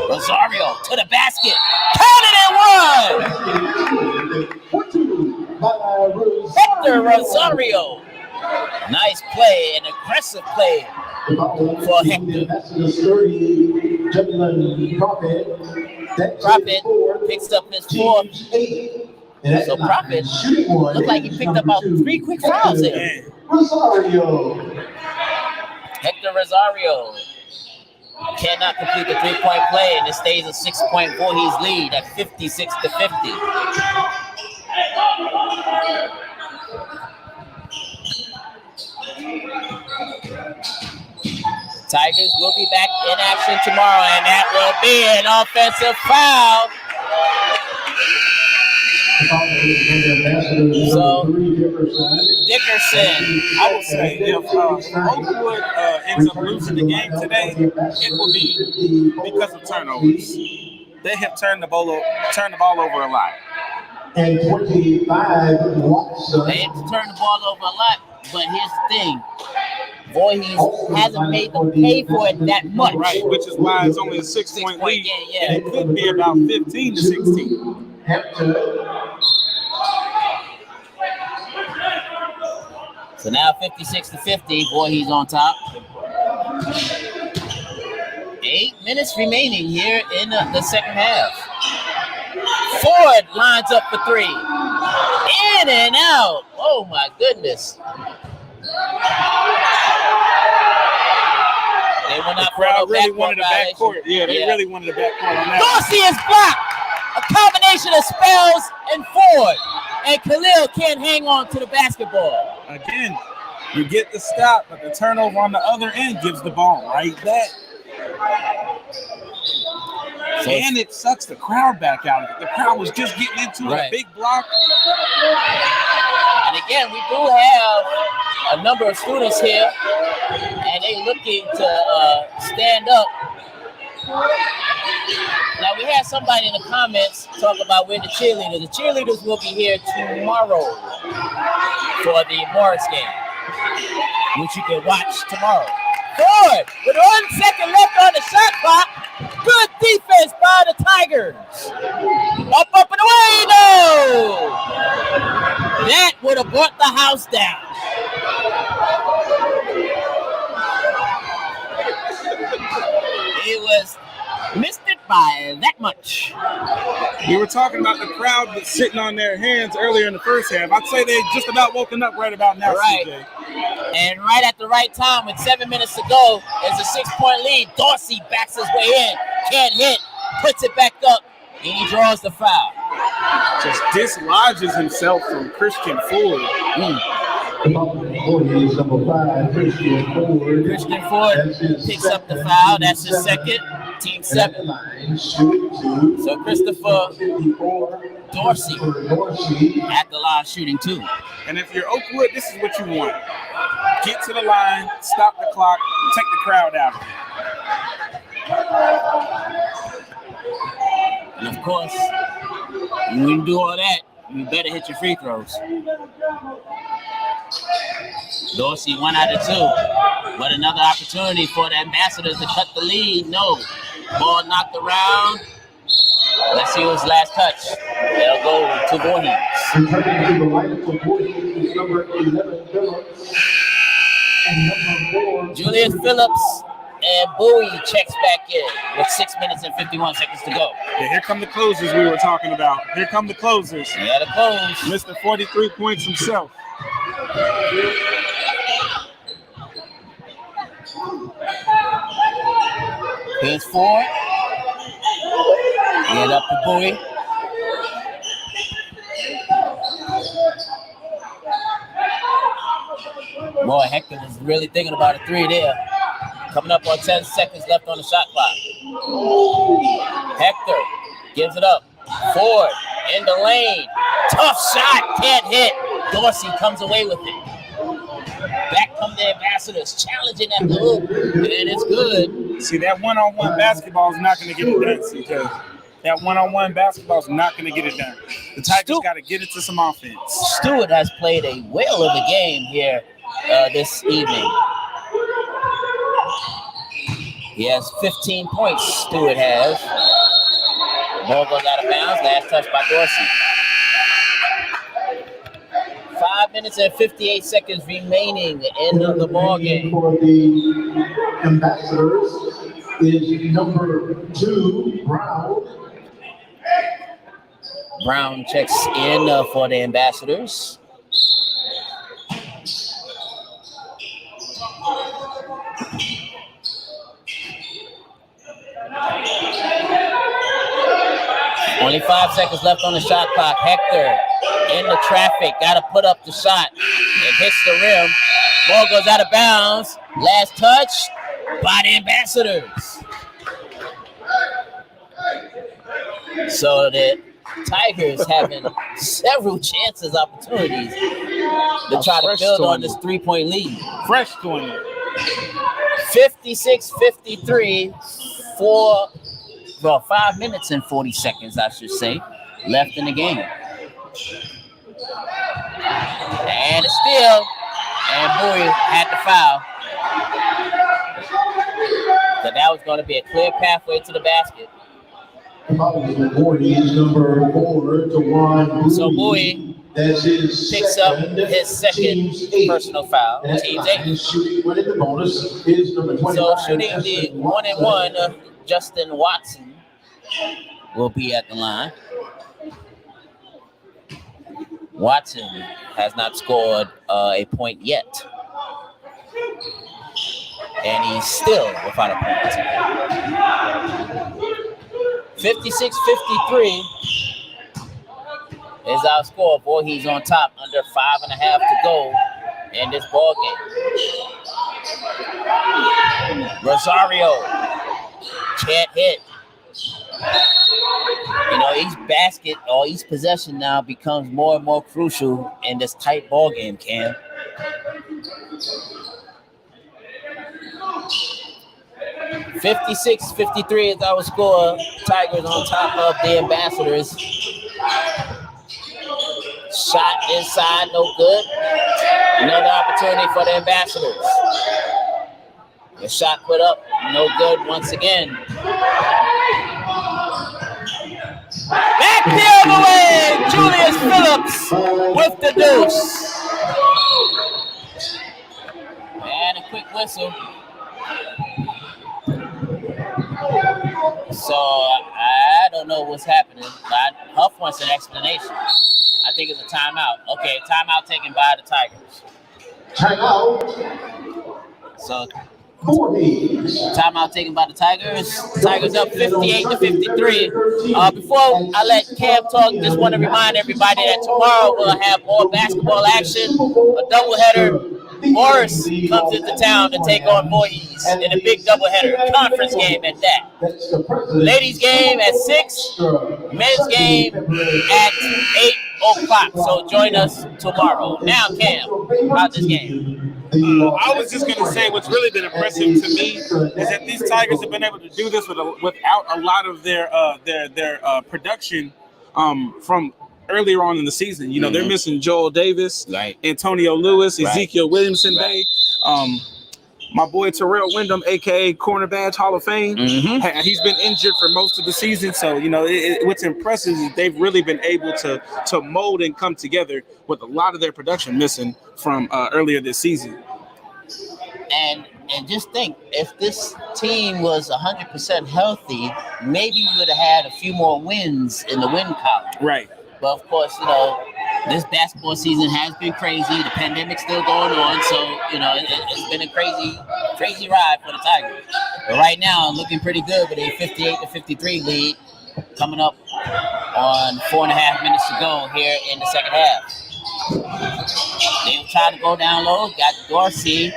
Rosario to the basket. Count it and one! Hector Rosario. Nice play, an aggressive play for Hector. Prophet picks up his fourth. So Prophet looked like he picked up about 3 quick fouls there. Hector Rosario cannot complete the 3-point play, and it stays a 6-point Voorhees lead at 56-50. Tigers will be back in action tomorrow, and that will be an offensive foul. So, Dickerson. I would say if Oakwood ends up losing the game today, it will be because of turnovers. They have turned the ball over a lot. And 25 Watson. They have turned the ball over a lot, but here's the thing. Voorhees hasn't made them pay for it that much. Right, which is why it's only a 6-point lead. Yeah. And it could be about 15-16. So now 56-50, Voorhees on top. 8 minutes remaining here in the second half. Ford lines up for 3. In and out. Oh my goodness. They will not. The crowd really wanted a backcourt. Yeah, they really wanted a backcourt on that. Dawson is blocked. A combination of Spells and Ford. And Khalil can't hang on to the basketball. Again, you get the stop, but the turnover on the other end gives the ball right back. And it sucks the crowd back out. The crowd was just getting into a big block. And again, we do have a number of students here, and they looking to stand up. Now, we had somebody in the comments talk about where the cheerleaders. The cheerleaders will be here tomorrow for the Morris game, which you can watch tomorrow. Ford, with 1 second left on the shot clock. Good defense by the Tigers. Up, and away, no! That would have brought the house down. It was missed it by that much. We were talking about the crowd that's sitting on their hands earlier in the first half. I'd say they just about woken up right about now, right. CJ. And right at the right time, with 7 minutes to go, there's a 6-point lead. Dorsey backs his way in, can't hit, puts it back up, and he draws the foul. Just dislodges himself from Christian Ford. Voorhees, number 5, Christian Ford. Christian Ford picks up the foul. That's his second. Team 7. So Christopher Dorsey at the line shooting 2. And if you're Oakwood, this is what you want. Get to the line, stop the clock, take the crowd out. And of course, when you do all that, you better hit your free throws. Dorsey 1 out of 2. But another opportunity for the Ambassadors to cut the lead. No. Ball knocked around. Let's see who's last touch. They'll go to Voorhees. Returning to the lineup for Voorhees is number 11, Phillips. And number 4, Julius Phillips and Bowie checks back in with 6 minutes and 51 seconds to go. Yeah, here come the closers we were talking about. Here come the closers. Yeah, the close. Mr. 43 points himself. Here's Ford. Get up to Bowie. Boy, Hector was really thinking about a 3 there. Coming up on 10 seconds left on the shot clock. Hector gives it up. Ford in the lane. Tough shot, can't hit. Dorsey comes away with it. Back come the Ambassadors, challenging at the hoop, and it's good. See, that one-on-one basketball is not going to get it done, CJ. that one-on-one basketball is not going to get it done. The Tigers got to get into some offense. Stewart has played a whale of a game here this evening. He has 15 points, Stewart has. Ball goes out of bounds. Last touch by Dawson. 5 minutes and 58 seconds remaining in the ball game. For the Ambassadors is number 2, Brown. Brown checks in for the Ambassadors. Only 5 seconds left on the shot clock. Hector in the traffic. Got to put up the shot. It hits the rim. Ball goes out of bounds. Last touch by the Ambassadors. So the Tigers having several chances, opportunities to try to build on this 3-point lead. Fresh 20. 56-53 for 5 minutes and 40 seconds, I should say, left in the game. And a steal. And Bowie had the foul. So that was going to be a clear pathway to the basket. Voorhees, number 4, to Juan. So Bowie picks up his second personal foul. Team's 8. Shooting winning the bonus is number 25. So shooting the 1-and-1, Justin Watson will be at the line. Watson has not scored a point yet. And he's still without a point. 56-53 is our score. Voorhees on top, under 5.5 to go in this ball game. Rosario can't hit. You know, each basket or each possession now becomes more and more crucial in this tight ball game, Cam. (56-53) is our score. Tigers on top of the Ambassadors. Shot inside, no good. Another opportunity for the Ambassadors. The shot put up, no good once again. Back the other way, Julius Phillips with the deuce. And a quick whistle. So I don't know what's happening, but Huff wants an explanation. I think it's a timeout. Okay, timeout taken by the Tigers. Timeout. So Voorhees. timeout taken by the Tigers. Tigers up 58-53. Before I let Cam talk, just want to remind everybody that tomorrow we'll have more basketball action, a doubleheader. Morris comes into town to take on Voorhees in a big doubleheader, conference game at that. Ladies game at 6, men's game at 8 o'clock. So join us tomorrow. Now, Cam, about this game. I was just going to say what's really been impressive to me is that these Tigers have been able to do this without a lot of their production from earlier on in the season. You know, they're missing Joel Davis, Right. Antonio Lewis, Ezekiel Williamson Right. Day. My boy Terrell Wyndham, a.k.a. Corner Badge Hall of Fame. He's been injured for most of the season. So, you know, what's impressive is they've really been able to mold and come together with a lot of their production missing from earlier this season. And just think, if this team was 100% healthy, maybe we would have had a few more wins in the win column. Right. But of course, you know, this basketball season has been crazy. The pandemic's still going on, so you know it's been a crazy ride for the Tigers. But right now, looking pretty good with a 58-53 lead, coming up on 4.5 minutes to go here in the second half. They'll try to go down low. Got Dorsey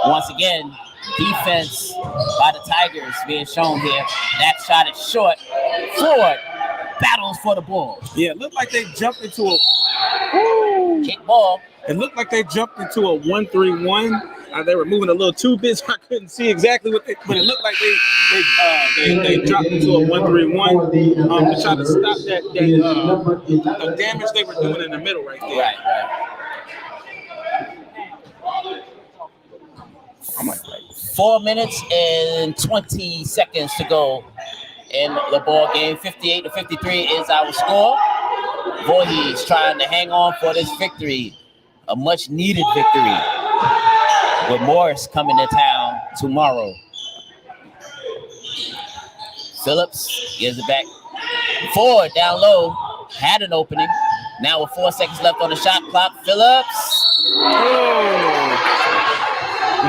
once again. Defense by the Tigers being shown here. That shot is short. Ford battles for the ball. Yeah, it looked like they jumped into a kick ball. It looked like they jumped into a 1-3-1. They were moving a little too big, so I couldn't see exactly what but it looked like they dropped into a 1-3-1 to try to stop the damage they were doing in the middle right there. Right. I'm like 4 minutes and 20 seconds to go in the ball game. 58-53 is our score. Voorhees trying to hang on for this victory, a much needed victory, with Morris coming to town tomorrow. Phillips gives it back. Ford down low, had an opening. Now with 4 seconds left on the shot clock, Phillips.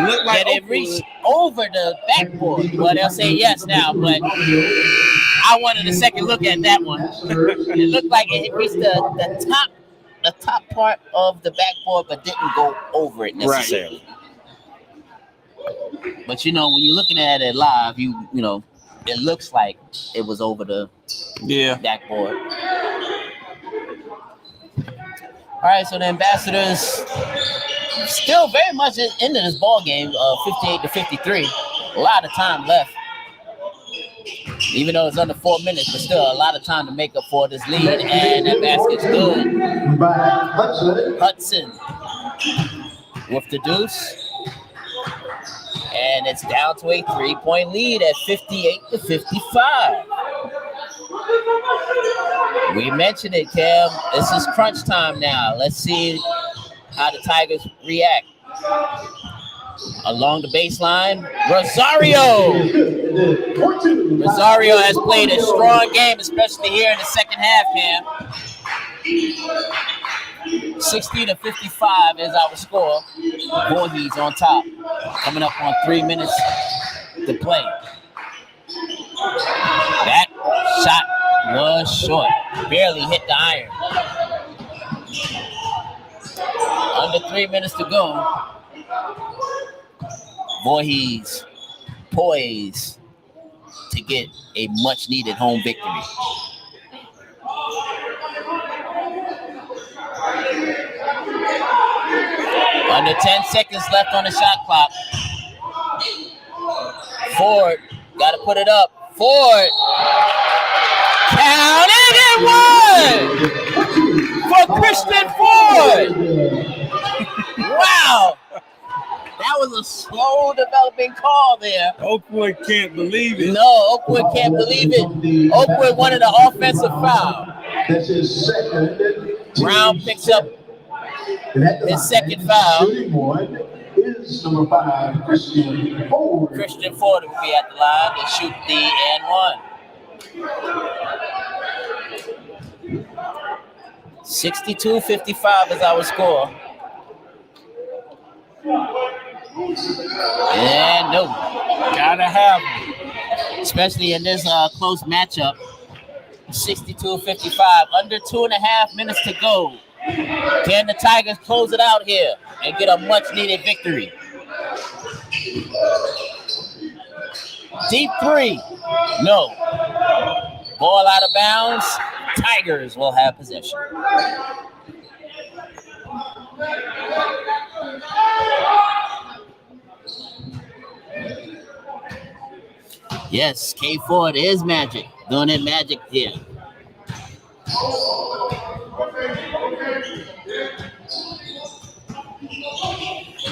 Looked like it reached over the backboard. Well, they'll say yes now, but I wanted a second look at that one. It looked like it reached the top part of the backboard, but didn't go over it necessarily. Right. But when you're looking at it live, you know, it looks like it was over the backboard. All right, so the Ambassadors still very much into this ball game, 58-53. A lot of time left. Even though it's under 4 minutes, but still a lot of time to make up for this lead. And that basket's good. Hudson with the deuce. And it's down to a 3-point lead at 58-55. We mentioned it, Cam. This is crunch time now. Let's see how the Tigers react. Along the baseline, Rosario has played a strong game, especially here in the second half, Cam. 60-55 is our score. Voorhees on top. Coming up on 3 minutes to play. That shot was short. Barely hit the iron. Under 3 minutes to go. Voorhees poised to get a much-needed home victory. Under 10 seconds left on the shot clock. Ford got to put it up. Ford counted and one for Christian Ford. Wow. That was a slow developing call there. Oakwood can't believe it. No, Oakwood can't believe it. Oakwood wanted an offensive foul. That's his second. Brown picks up his second foul. Shooting one is number 5, Christian Ford. Christian Ford will be at the line to shoot the and one. 62-55 is our score. And no, gotta have him. Especially in this close matchup. 62-55, under 2.5 minutes to go. Can the Tigers close it out here and get a much-needed victory? Deep three, no. Ball out of bounds. Tigers will have possession. Yes, K Ford is magic. Doing it magic here.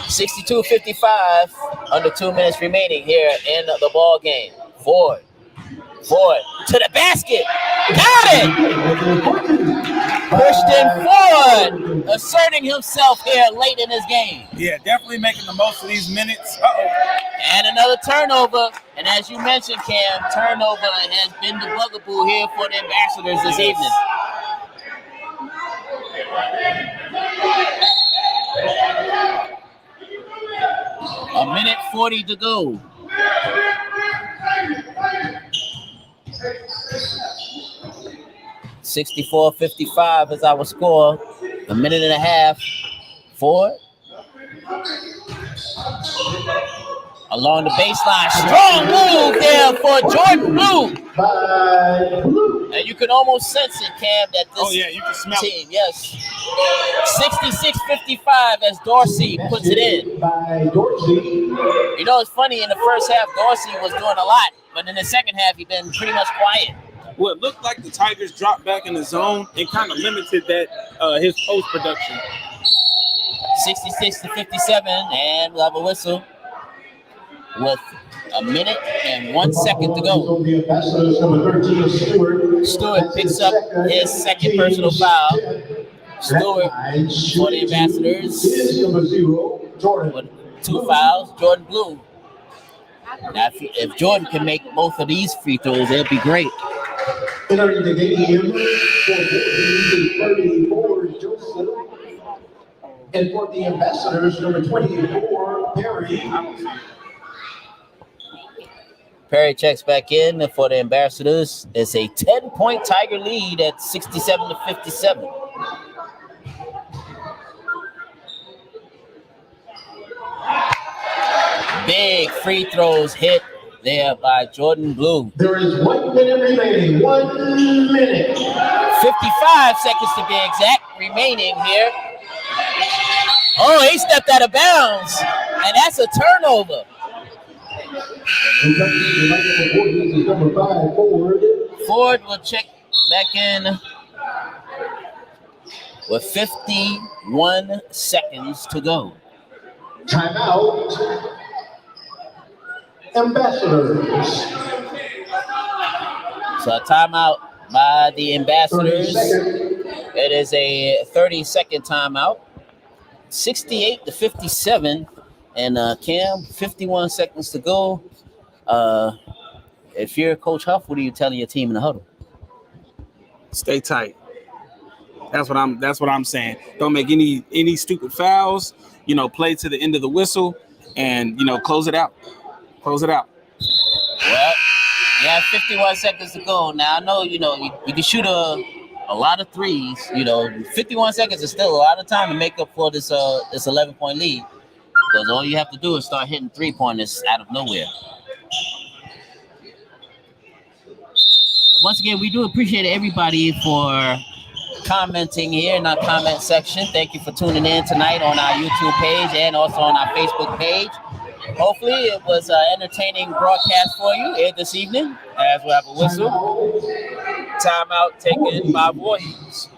$62-55, under 2 minutes remaining here in the ball game. Ford to the basket. Got it! Christian Ford asserting himself here late in this game. Yeah, definitely making the most of these minutes. And another turnover. And as you mentioned, Cam, turnover has been the bugaboo here for the Ambassadors this evening. A minute 40 to go. $64-55 is our score. A minute and a half. Ford. Along the baseline. Strong move there for Jordan Blue. And you can almost sense it, Cam, that this you can smell team, yes. 66-55 as Dorsey puts it in. By Dorsey. You know, it's funny, in the first half, Dorsey was doing a lot, but in the second half, he's been pretty much quiet. Well, it looked like the Tigers dropped back in the zone and kind of limited that his post production. 66-57, and we'll have a whistle with a minute and 1 second to go. Stewart picks up his second personal foul. Stewart for the Ambassadors with 2 fouls. Jordan Blue. Now, if Jordan can make both of these free throws, it'll be great. Entering the game for Joseph. And for the Ambassadors, number 24, Perry. Perry checks back in for the Ambassadors. It's a 10-point Tiger lead at 67-57. Big free throws hit there by Jordan Blue. There is 1 minute remaining. 1 minute. 55 seconds to be exact remaining here. Oh, he stepped out of bounds, and that's a turnover. Ford will check back in with 51 seconds to go. Timeout. Ambassadors. So a timeout by the Ambassadors. It is a 30-second timeout. 68-57. And Cam, 51 seconds to go. If you're Coach Huff, what are you telling your team in the huddle? Stay tight. That's what I'm saying. Don't make any stupid fouls. Play to the end of the whistle, and close it out. Close it out. Well, you have 51 seconds to go. Now I know you can shoot a lot of threes. 51 seconds is still a lot of time to make up for this 11-point lead. Because all you have to do is start hitting 3-pointers out of nowhere. Once again, we do appreciate everybody for commenting here in our comment section. Thank you for tuning in tonight on our YouTube page and also on our Facebook page. Hopefully it was an entertaining broadcast for you here this evening as we have a whistle. Timeout taken by Voorhees.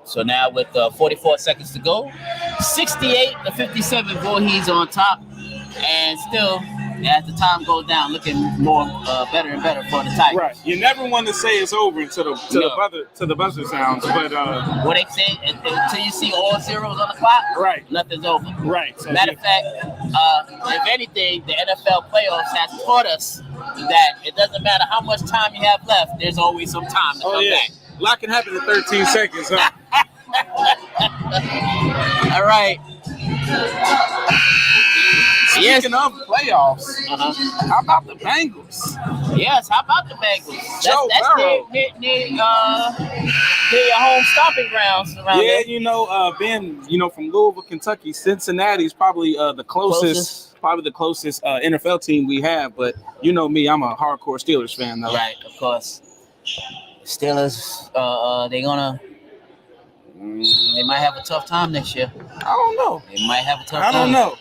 So now with 44 seconds to go, 68-57, Voorhees on top, and still as the time goes down, looking more better and better for the Tigers. Right. You never want to say it's over until the buzzer sounds, but what they say until you see all zeros on the clock, right? Nothing's over. Right. So matter of fact, if anything, the NFL playoffs has taught us that it doesn't matter how much time you have left. There's always some time to come back. A lot can happen in 13 seconds, huh? All right. Speaking of playoffs, how about the Bengals? Yes, how about the Bengals? Joe Burrow. Near your home stomping grounds around there. Ben, from Louisville, Kentucky, Cincinnati is probably the closest NFL team we have. But you know me, I'm a hardcore Steelers fan, though. Right, of course. Steelers, they might have a tough time this year. I don't know. They might have a tough time. I don't know.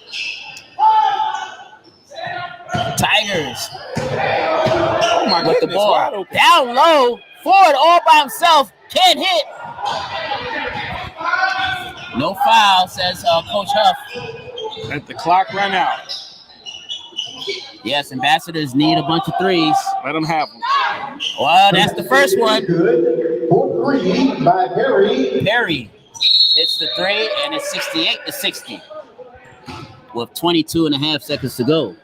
Tigers. Oh my with goodness, the ball wide open. down low. Ford all by himself. Can't hit. No foul, says Coach Huff. Let the clock run out. Yes, Ambassadors need a bunch of threes. Let them have them. Well, that's the first one. Good. 4-3 by Perry. Perry hits the three, and it's 68-60 with 22 and a half seconds to go.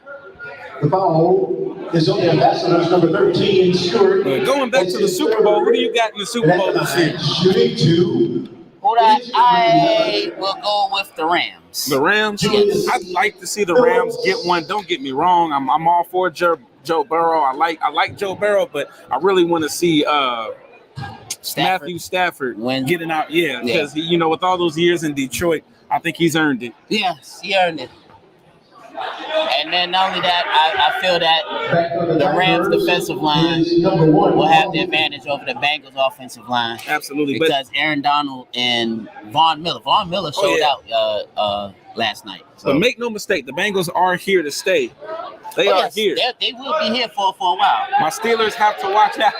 The foul is on the Ambassadors, number 13, Stewart. Going back to the Super Bowl, what do you got in the Super Bowl this year? Shooting 2. I will go with the Rams. The Rams? Yes. I'd like to see the Rams get one. Don't get me wrong. I'm all for Joe Burrow. I like Joe Burrow, but I really want to see Matthew Stafford getting out. Yeah, because with all those years in Detroit, I think he's earned it. Yes, he earned it. And then not only that, I feel that the Rams defensive line will have the advantage over the Bengals offensive line. Absolutely. Because Aaron Donald and Von Miller showed out last night. So. But make no mistake, the Bengals are here to stay. They are here. They will be here for a while. My Steelers have to watch out.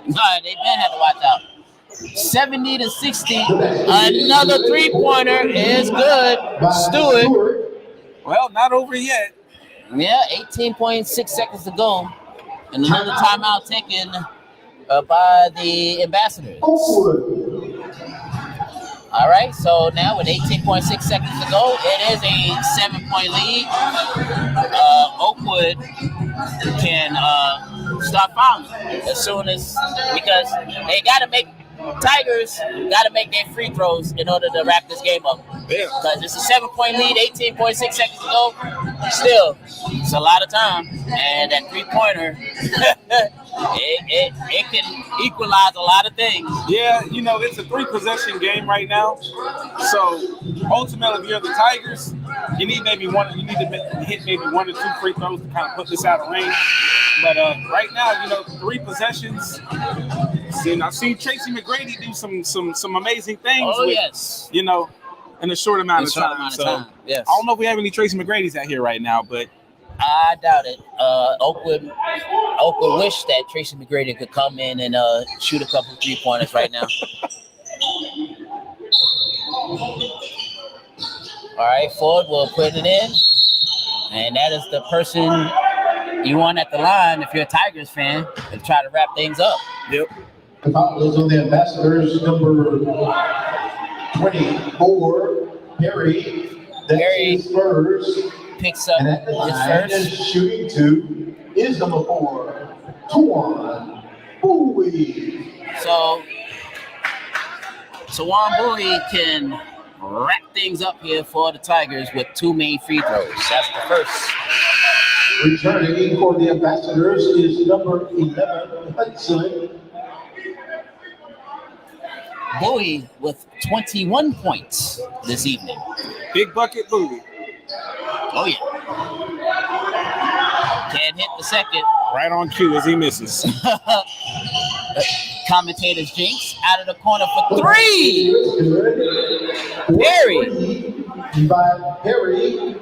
No, they been have to watch out. 70-60. Another 3-pointer is good. Stewart. Well, not over yet. Yeah, 18.6 seconds to go. And another timeout taken by the Ambassadors. All right, so now with 18.6 seconds to go, it is a 7-point lead. Oakwood can start fouling as soon as, because they got to make, Tigers got to make their free throws in order to wrap this game up. Because it's a 7-point lead, 18.6 seconds to go. Still, it's a lot of time. And that 3-pointer, it can equalize a lot of things. Yeah, it's a 3-possession game right now. So ultimately, if you're the Tigers, you need to hit maybe 1 or 2 free throws to kind of put this out of range. But right now, 3 possessions. I've seen Tracy McGrady do some amazing things. Oh, yes. In a short amount of time. Yes. I don't know if we have any Tracy McGrady's out here right now, but I doubt it. Oakwood wish that Tracy McGrady could come in and shoot a couple 3-pointers right now. All right, Ford will put it in. And that is the person you want at the line if you're a Tigers fan to try to wrap things up. Yep. The foul is on the Ambassadors, number 24, Perry. Perry Spurs picks up his first. Shooting 2 is number 4, Tawan Bowie. So Tawan Bowie can wrap things up here for the Tigers with 2 main free throws. That's the first. Returning for the Ambassadors is number 11, Hudson. Bowie with 21 points this evening. Big bucket Bowie. Oh, yeah. Can't hit the second. Right on cue as he misses. Commentators jinx out of the corner for 3. Perry. By Perry.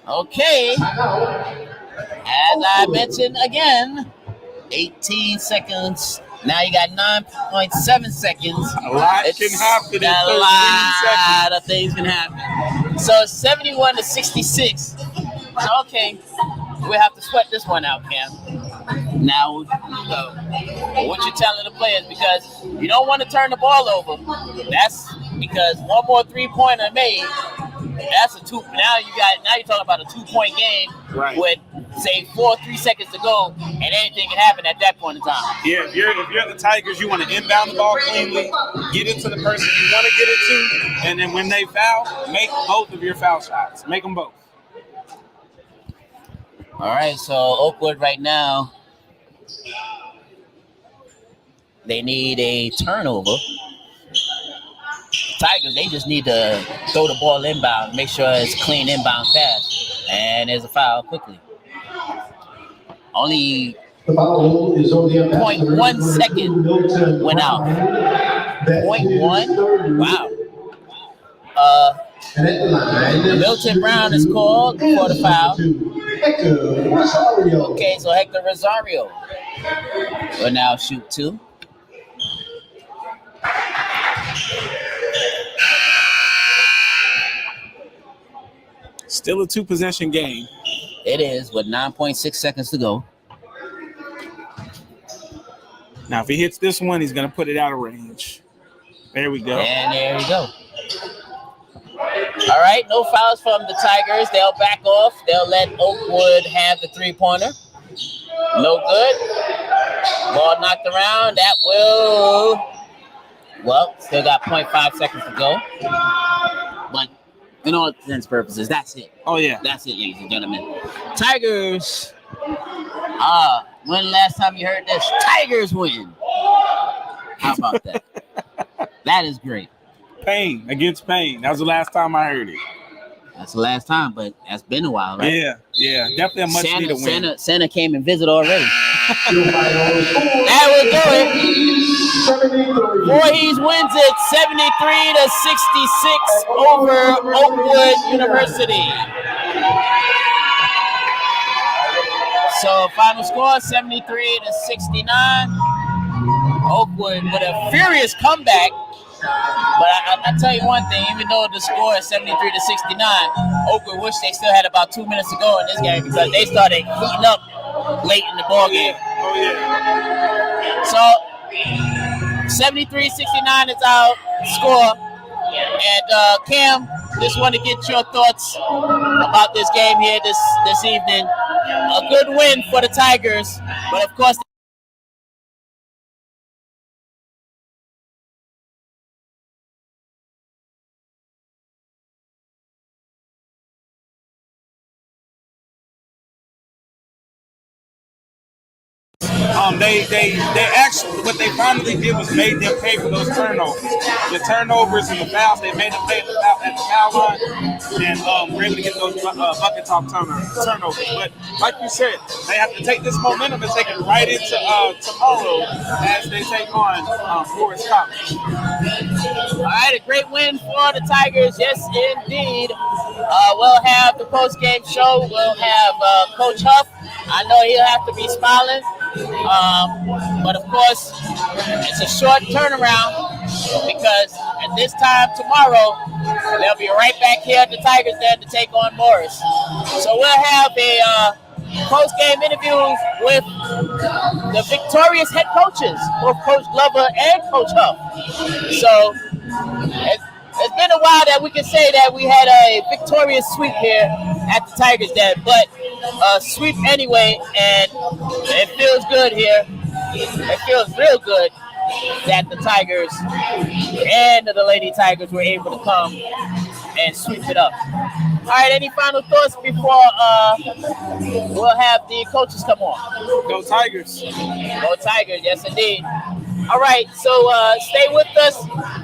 Okay. As I mentioned again, 18 seconds. Now you got 9.7 seconds. A lot can happen in 13 A lot seconds. of things can happen. So 71-66. Okay, we'll have to sweat this one out, Cam. Now, what you're telling the players, because you don't want to turn the ball over. That's because one more 3-pointer made. That's a 2. Now you're talking about a 2-point game, right, with say 3 seconds to go, and anything can happen at that point in time. Yeah, if you're the Tigers, you want to inbound the ball cleanly, get it to the person you want to get it to, and then when they foul, make both of your foul shots. Make them both. All right, so Oakwood right now, they need a turnover. Tigers, they just need to throw the ball inbound, make sure it's clean inbound fast, and there's a foul quickly. Only The foul is on the 0.1 second went out. 0.1? Wow. Milton Brown is called for the foul. Okay, so Hector Rosario will now shoot 2. Still a 2-possession game. It is with 9.6 seconds to go. Now, if he hits this one, he's going to put it out of range. There we go. And there we go. All right, no fouls from the Tigers. They'll back off. They'll let Oakwood have the 3-pointer. No good. Ball knocked around. That will... Well, still got 0.5 seconds to go. But in all intents and purposes, that's it. Oh, yeah. That's it, ladies and gentlemen. Tigers. When last time you heard this? Tigers win. How about that? That is great. Pain against pain. That was the last time I heard it. That's the last time, but that's been a while, right? Yeah, definitely a much needed win. Santa came and visited already. That will do it. Voorhees wins it 73-66 over Oakwood University. So final score 73-69. Oakwood with a furious comeback. But I tell you one thing, even though the score is 73-69, Oakwood wish they still had about 2 minutes to go in this game because they started heating up late in the ball game. Oh yeah. So 73-69 is our score. And Cam, just want to get your thoughts about this game here this evening. A good win for the Tigers, but of course. They actually what they finally did was made them pay for those turnovers. The turnovers and the fouls, they made them pay at the foul line, and were able to get those bucket top turnovers. But like you said, they have to take this momentum and take it right into tomorrow as they take on Forest College. All right, a great win for the Tigers. Yes, indeed. We'll have the post-game show. We'll have Coach Huff. I know he'll have to be smiling. But of course, it's a short turnaround because at this time tomorrow, they'll be right back here at the Tigers Den to take on Morris. So we'll have a post-game interviews with the victorious head coaches, both Coach Glover and Coach Huff. So it's been a while that we can say that we had a victorious sweep here at the Tigers Den, but sweep anyway, and it feels good here. It feels real good that the Tigers and the Lady Tigers were able to come and sweep it up. All right, any final thoughts before we'll have the coaches come on? Go Tigers. Go Tigers, yes indeed. All right, so stay with us.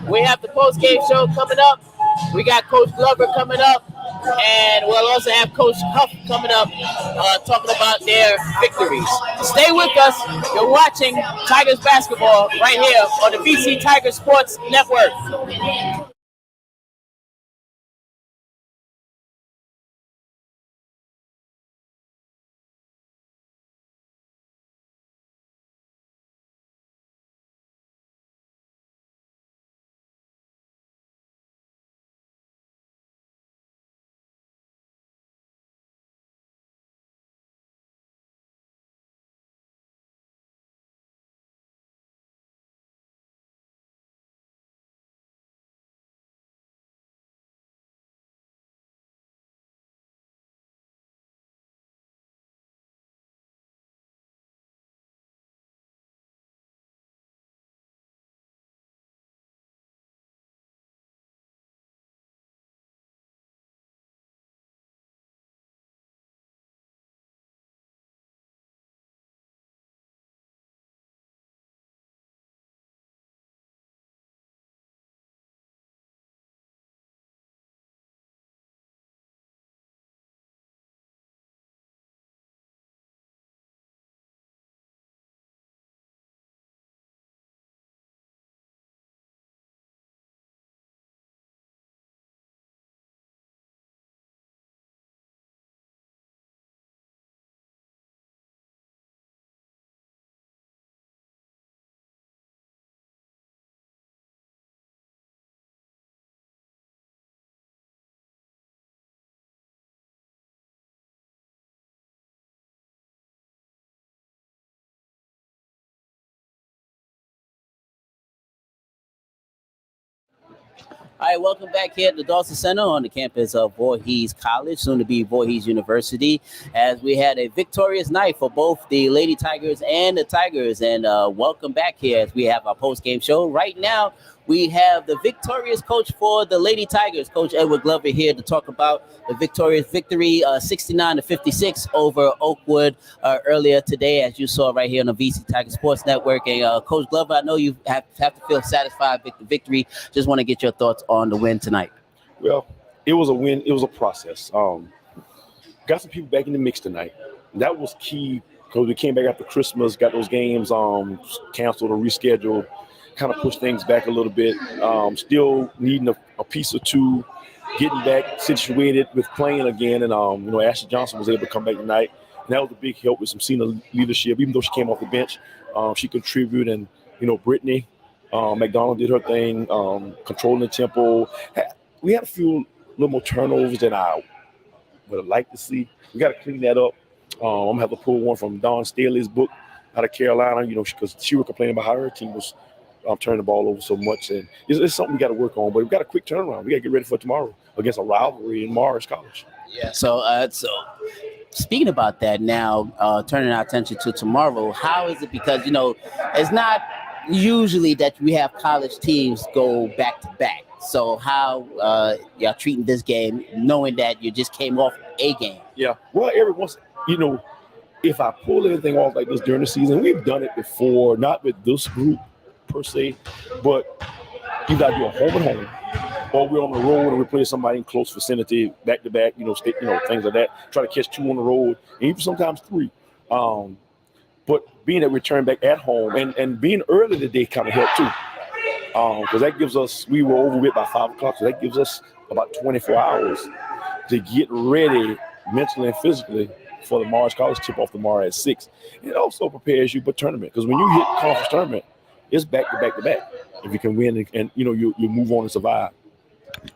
We have the post-game show coming up. We got Coach Glover coming up. And we'll also have Coach Huff coming up talking about their victories. Stay with us. You're watching Tigers basketball right here on the VC Tiger Sports Network. All right, welcome back here at the Dawson Center on the campus of Voorhees College, soon to be Voorhees University, as we had a victorious night for both the Lady Tigers and the Tigers. And welcome back here as we have our post-game show. Right now, we have the victorious coach for the Lady Tigers, Coach Edward Glover, here to talk about the victorious victory, 69-56 over Oakwood earlier today, as you saw right here on the VC Tiger Sports Network. And Coach Glover, I know you have to feel satisfied with the victory. Just want to get your thoughts on the win tonight. Well, it was a win. It was a process. Got some people back in the mix tonight. That was key because we came back after Christmas, got those games canceled or rescheduled, kind of pushed things back a little bit. Still needing a piece or two, getting back situated with playing again. And, Ashley Johnson was able to come back tonight. And that was a big help with some senior leadership. Even though she came off the bench, she contributed. And, Brittany McDonald did her thing, controlling the tempo. We had a few little more turnovers than I would have liked to see. We got to clean that up. I'm going to have to pull one from Dawn Staley's book out of Carolina, because she was complaining about how her team was turning the ball over so much. And it's something we got to work on. But we've got a quick turnaround. We got to get ready for tomorrow against a rivalry in Morris College. Yeah, so speaking about that now, turning our attention to tomorrow, how is it? Because, it's not usually that we have college teams go back-to-back. So how y'all treating this game, knowing that you just came off a game? Yeah, well, every once, if I pull anything off like this during the season, we've done it before, not with this group per se, but you got to do a home and home, or we're on the road and we play somebody in close vicinity, back-to-back, things like that. Try to catch 2 on the road, and even sometimes 3. But being that we return back at home and being early today kind of helped too. Because that gives us, we were over with by 5 o'clock, so that gives us about 24 hours to get ready mentally and physically for the Morris College tip off tomorrow at 6. It also prepares you for tournament, because when you hit conference tournament, it's back to back to back. If you can win and you move on and survive.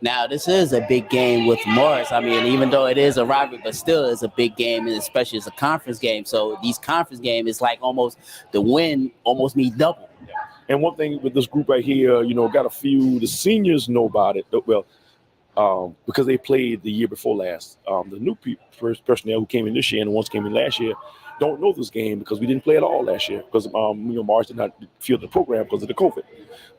Now, this is a big game with Morris. I mean, even though it is a rivalry, but still is a big game, and especially it's a conference game. So these conference games is like almost the win almost means double. And one thing with this group right here, got a few, the seniors know about it. Well, because they played the year before last. The new personnel who came in this year and the ones who came in last year don't know this game because we didn't play at all last year because Morris did not field the program because of the COVID.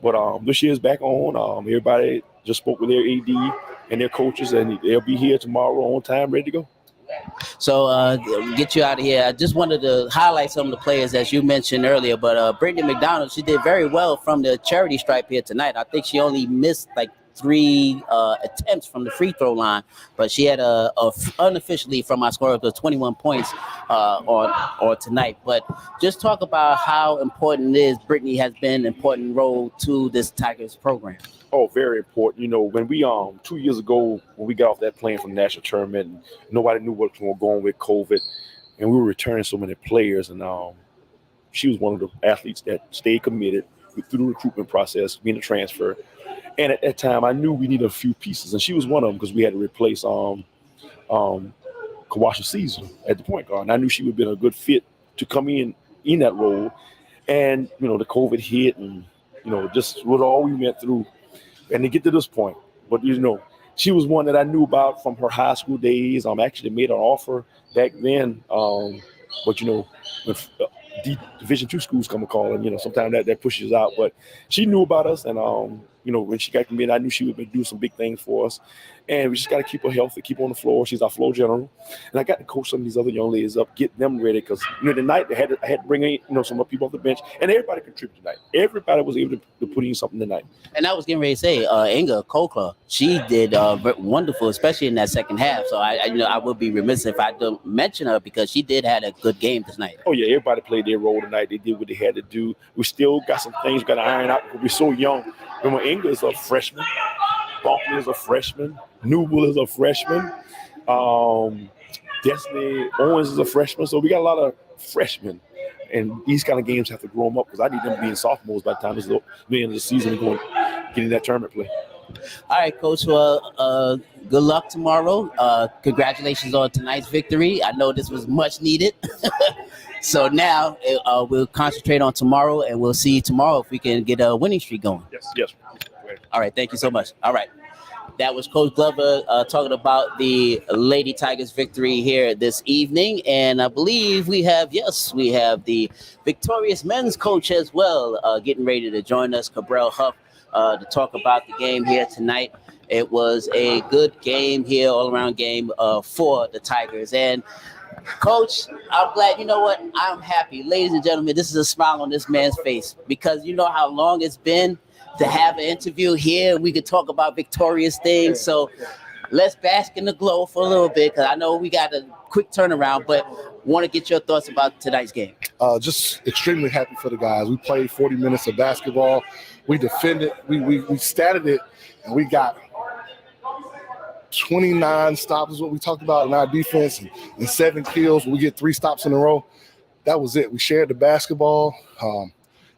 But this year's back on. Everybody just spoke with their AD and their coaches, and they'll be here tomorrow on time, ready to go. So get you out of here. I just wanted to highlight some of the players as you mentioned earlier, but Brittany McDonald, she did very well from the charity stripe here tonight. I think she only missed like 3 attempts from the free throw line, but she had unofficially from my score of 21 points on tonight. But just talk about how important it is. Brittany has been an important role to this Tigers program. Oh, very important. When we 2 years ago when we got off that plane from the national tournament, and nobody knew what was going on with COVID, and we were returning so many players, and she was one of the athletes that stayed committed through the recruitment process, being a transfer. And at that time, I knew we needed a few pieces, and she was one of them because we had to replace Kawasha Caesar at the point guard. And I knew she would have been a good fit to come in that role. And, the COVID hit and, just what all we went through. And to get to this point, but, she was one that I knew about from her high school days. Actually made an offer back then. But, when Division II schools come and call, and, sometimes that pushes out. But she knew about us, and, when she got committed, I knew she would do some big things for us. And we just got to keep her healthy, keep her on the floor. She's our floor general. And I got to coach some of these other young ladies up, get them ready. Because, tonight I had to bring in, some more people off the bench. And everybody contributed tonight. Everybody was able to put in something tonight. And I was getting ready to say, Inga Kokla, she did wonderful, especially in that second half. So, I would be remiss if I don't mention her because she did have a good game tonight. Oh, yeah, everybody played their role tonight. They did what they had to do. We still got some things we got to iron out because we're so young. Remember, Inga is a freshman. Bonkley is a freshman. Newell is a freshman. Destiny Owens is a freshman. So we got a lot of freshmen. And these kind of games have to grow them up because I need them being sophomores by the time it's the end of the season and getting that tournament play. All right, Coach. Well, good luck tomorrow. Congratulations on tonight's victory. I know this was much needed. So now we'll concentrate on tomorrow, and we'll see tomorrow if we can get a winning streak going. Yes. All right, thank you so much. All right. That was Coach Glover talking about the Lady Tigers victory here this evening. And I believe we have the victorious men's coach as well getting ready to join us, Cabral Huff, to talk about the game here tonight. It was a good game here, all-around game for the Tigers. And Coach, I'm glad. You know what? I'm happy. Ladies and gentlemen, this is a smile on this man's face because you know how long it's been to have an interview here and we could talk about victorious things. So let's bask in the glow for a little bit because I know we got a quick turnaround, but want to get your thoughts about tonight's game. Just extremely happy for the guys. We played 40 minutes of basketball. We defended. We statted it, and we got 29 stops is what we talked about in our defense, and 7 kills. We get 3 stops in a row. That was it. We shared the basketball.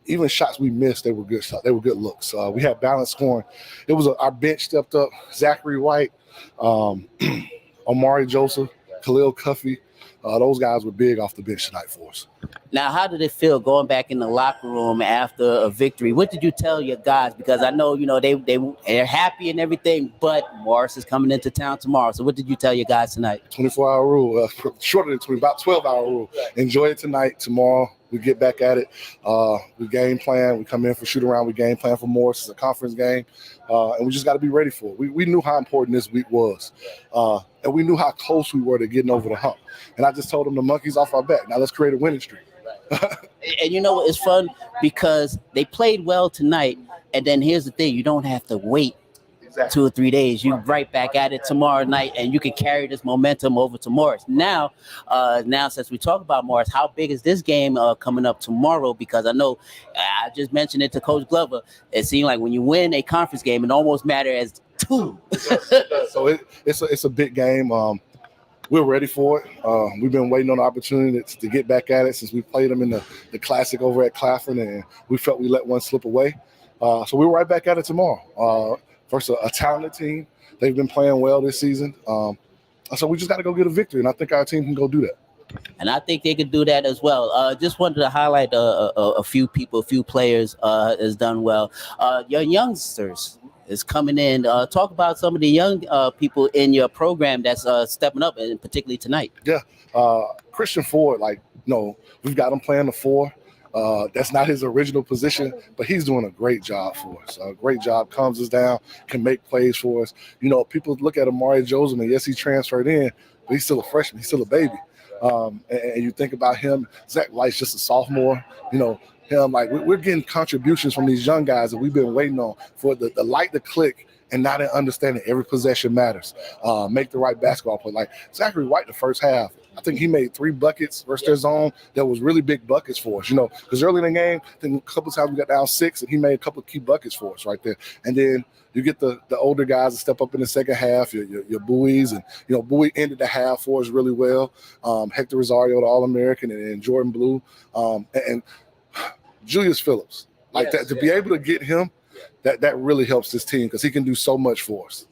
Even shots we missed, they were good shots. They were good looks. We had balanced scoring. It was our bench stepped up. Zachary White, Omari Joseph, Khalil Cuffey. Those guys were big off the bench tonight for us. Now, how did it feel going back in the locker room after a victory? What did you tell your guys? Because I know, they're happy and everything, but Morris is coming into town tomorrow. So what did you tell your guys tonight? 24-hour rule, shorter than 20, about 12-hour rule. Enjoy it tonight. Tomorrow we get back at it. We game plan. We come in for shoot around. We game plan for Morris. It's a conference game. And we just got to be ready for it. We knew how important this week was. And we knew how close we were to getting over the hump. And I just told them the monkey's off our back. Now let's create a winning streak. And it's fun because they played well tonight. And then here's the thing. You don't have to wait 2 or 3 days. You right back at it tomorrow night, and you can carry this momentum over to Morris. Now since we talk about Morris, how big is this game coming up tomorrow? Because I know I just mentioned it to Coach Glover. It seemed like when you win a conference game, it almost matters as 2. So it's a big game. We're ready for it. We've been waiting on the opportunity to get back at it since we played them in the Classic over at Claflin, and we felt we let one slip away. So we're right back at it tomorrow. First, a talented team. They've been playing well this season. So we just got to go get a victory, and I think our team can go do that. And I think they could do that as well. Just wanted to highlight a few people, a few players has done well. Your youngsters is coming in. Talk about some of the young people in your program that's stepping up, and particularly tonight. Yeah. Christian Ford, we've got him playing the 4. That's not his original position, but he's doing a great job for us. A great job, calms us down, can make plays for us. People look at Amari Joseph, and yes, he transferred in, but he's still a freshman. He's still a baby. And you think about him, Zach Light's just a sophomore. We're getting contributions from these young guys that we've been waiting on for the light to click and not understanding every possession matters. Make the right basketball play. Like Zachary White, the first half, I think he made 3 buckets versus their zone that was really big buckets for us, because early in the game, I think a couple of times we got down 6, and he made a couple of key buckets for us right there. And then you get the older guys to step up in the second half, your Buoys, and, Buoy ended the half for us really well. Hector Rosario, the All-American, and Jordan Blue, and Julius Phillips. To be able to get him, that really helps this team because he can do so much for us.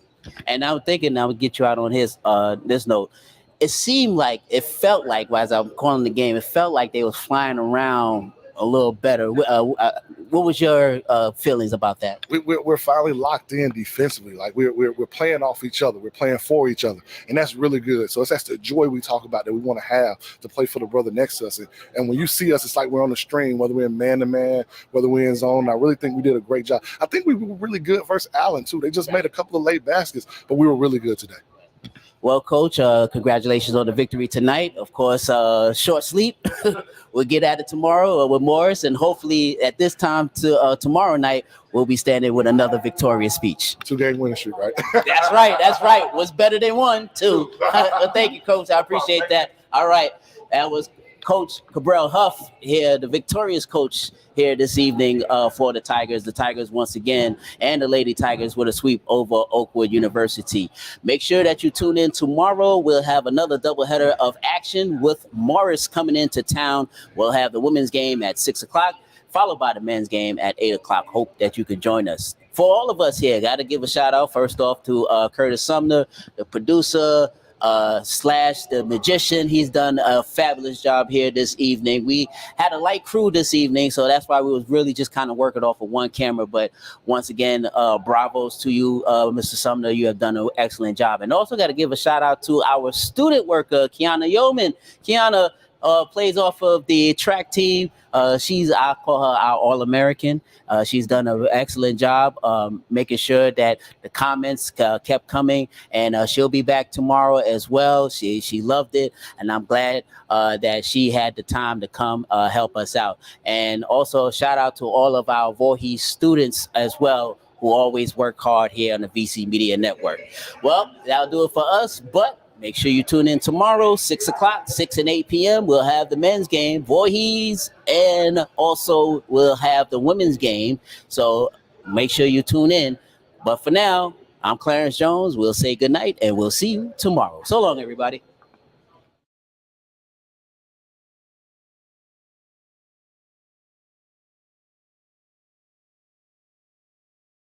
And I'm thinking I would get you out on this note. It felt like, as I'm calling the game, it felt like they was flying around a little better. What was your feelings about that? We're finally locked in defensively. Like we're playing off each other. We're playing for each other, and that's really good. So that's the joy we talk about that we want to have to play for the brother next to us. And when you see us, it's like we're on the string, whether we're in man-to-man, whether we're in zone. I really think we did a great job. I think we were really good versus Allen, too. They just made a couple of late baskets, but we were really good today. Well, Coach, congratulations on the victory tonight. Of course, short sleep. We'll get at it tomorrow with Morris, and hopefully at this time tomorrow night, we'll be standing with another victorious speech. 2-game winning streak, right? That's right. What's better than 1, 2. Thank you, Coach. I appreciate that. All right. That was Coach Cabral Huff here, the victorious coach here this evening for the Tigers. The Tigers once again, and the Lady Tigers with a sweep over Oakwood University. Make sure that you tune in tomorrow. We'll have another doubleheader of action with Morris coming into town. We'll have the women's game at 6 o'clock, followed by the men's game at 8 o'clock. Hope that you could join us. For all of us here, got to give a shout out first off to Curtis Sumner, the producer, Slash, the magician. He's done a fabulous job here this evening. We had a light crew this evening, so that's why we was really just kind of working off of one camera. But once again, bravos to you, Mr. Sumner. You have done an excellent job. And also got to give a shout out to our student worker, Kiana Yeoman. Kiana plays off of the track team. I call her our All-American. She's done an excellent job making sure that the comments kept coming, and she'll be back tomorrow as well. She loved it, and I'm glad that she had the time to come help us out. And also shout out to all of our Voorhees students as well, who always work hard here on the VC Media Network. Well, that'll do it for us, but make sure you tune in tomorrow, 6 o'clock, 6 and 8 p.m. We'll have the men's game, Voorhees, and also we'll have the women's game. So make sure you tune in. But for now, I'm Clarence Jones. We'll say good night, and we'll see you tomorrow. So long, everybody.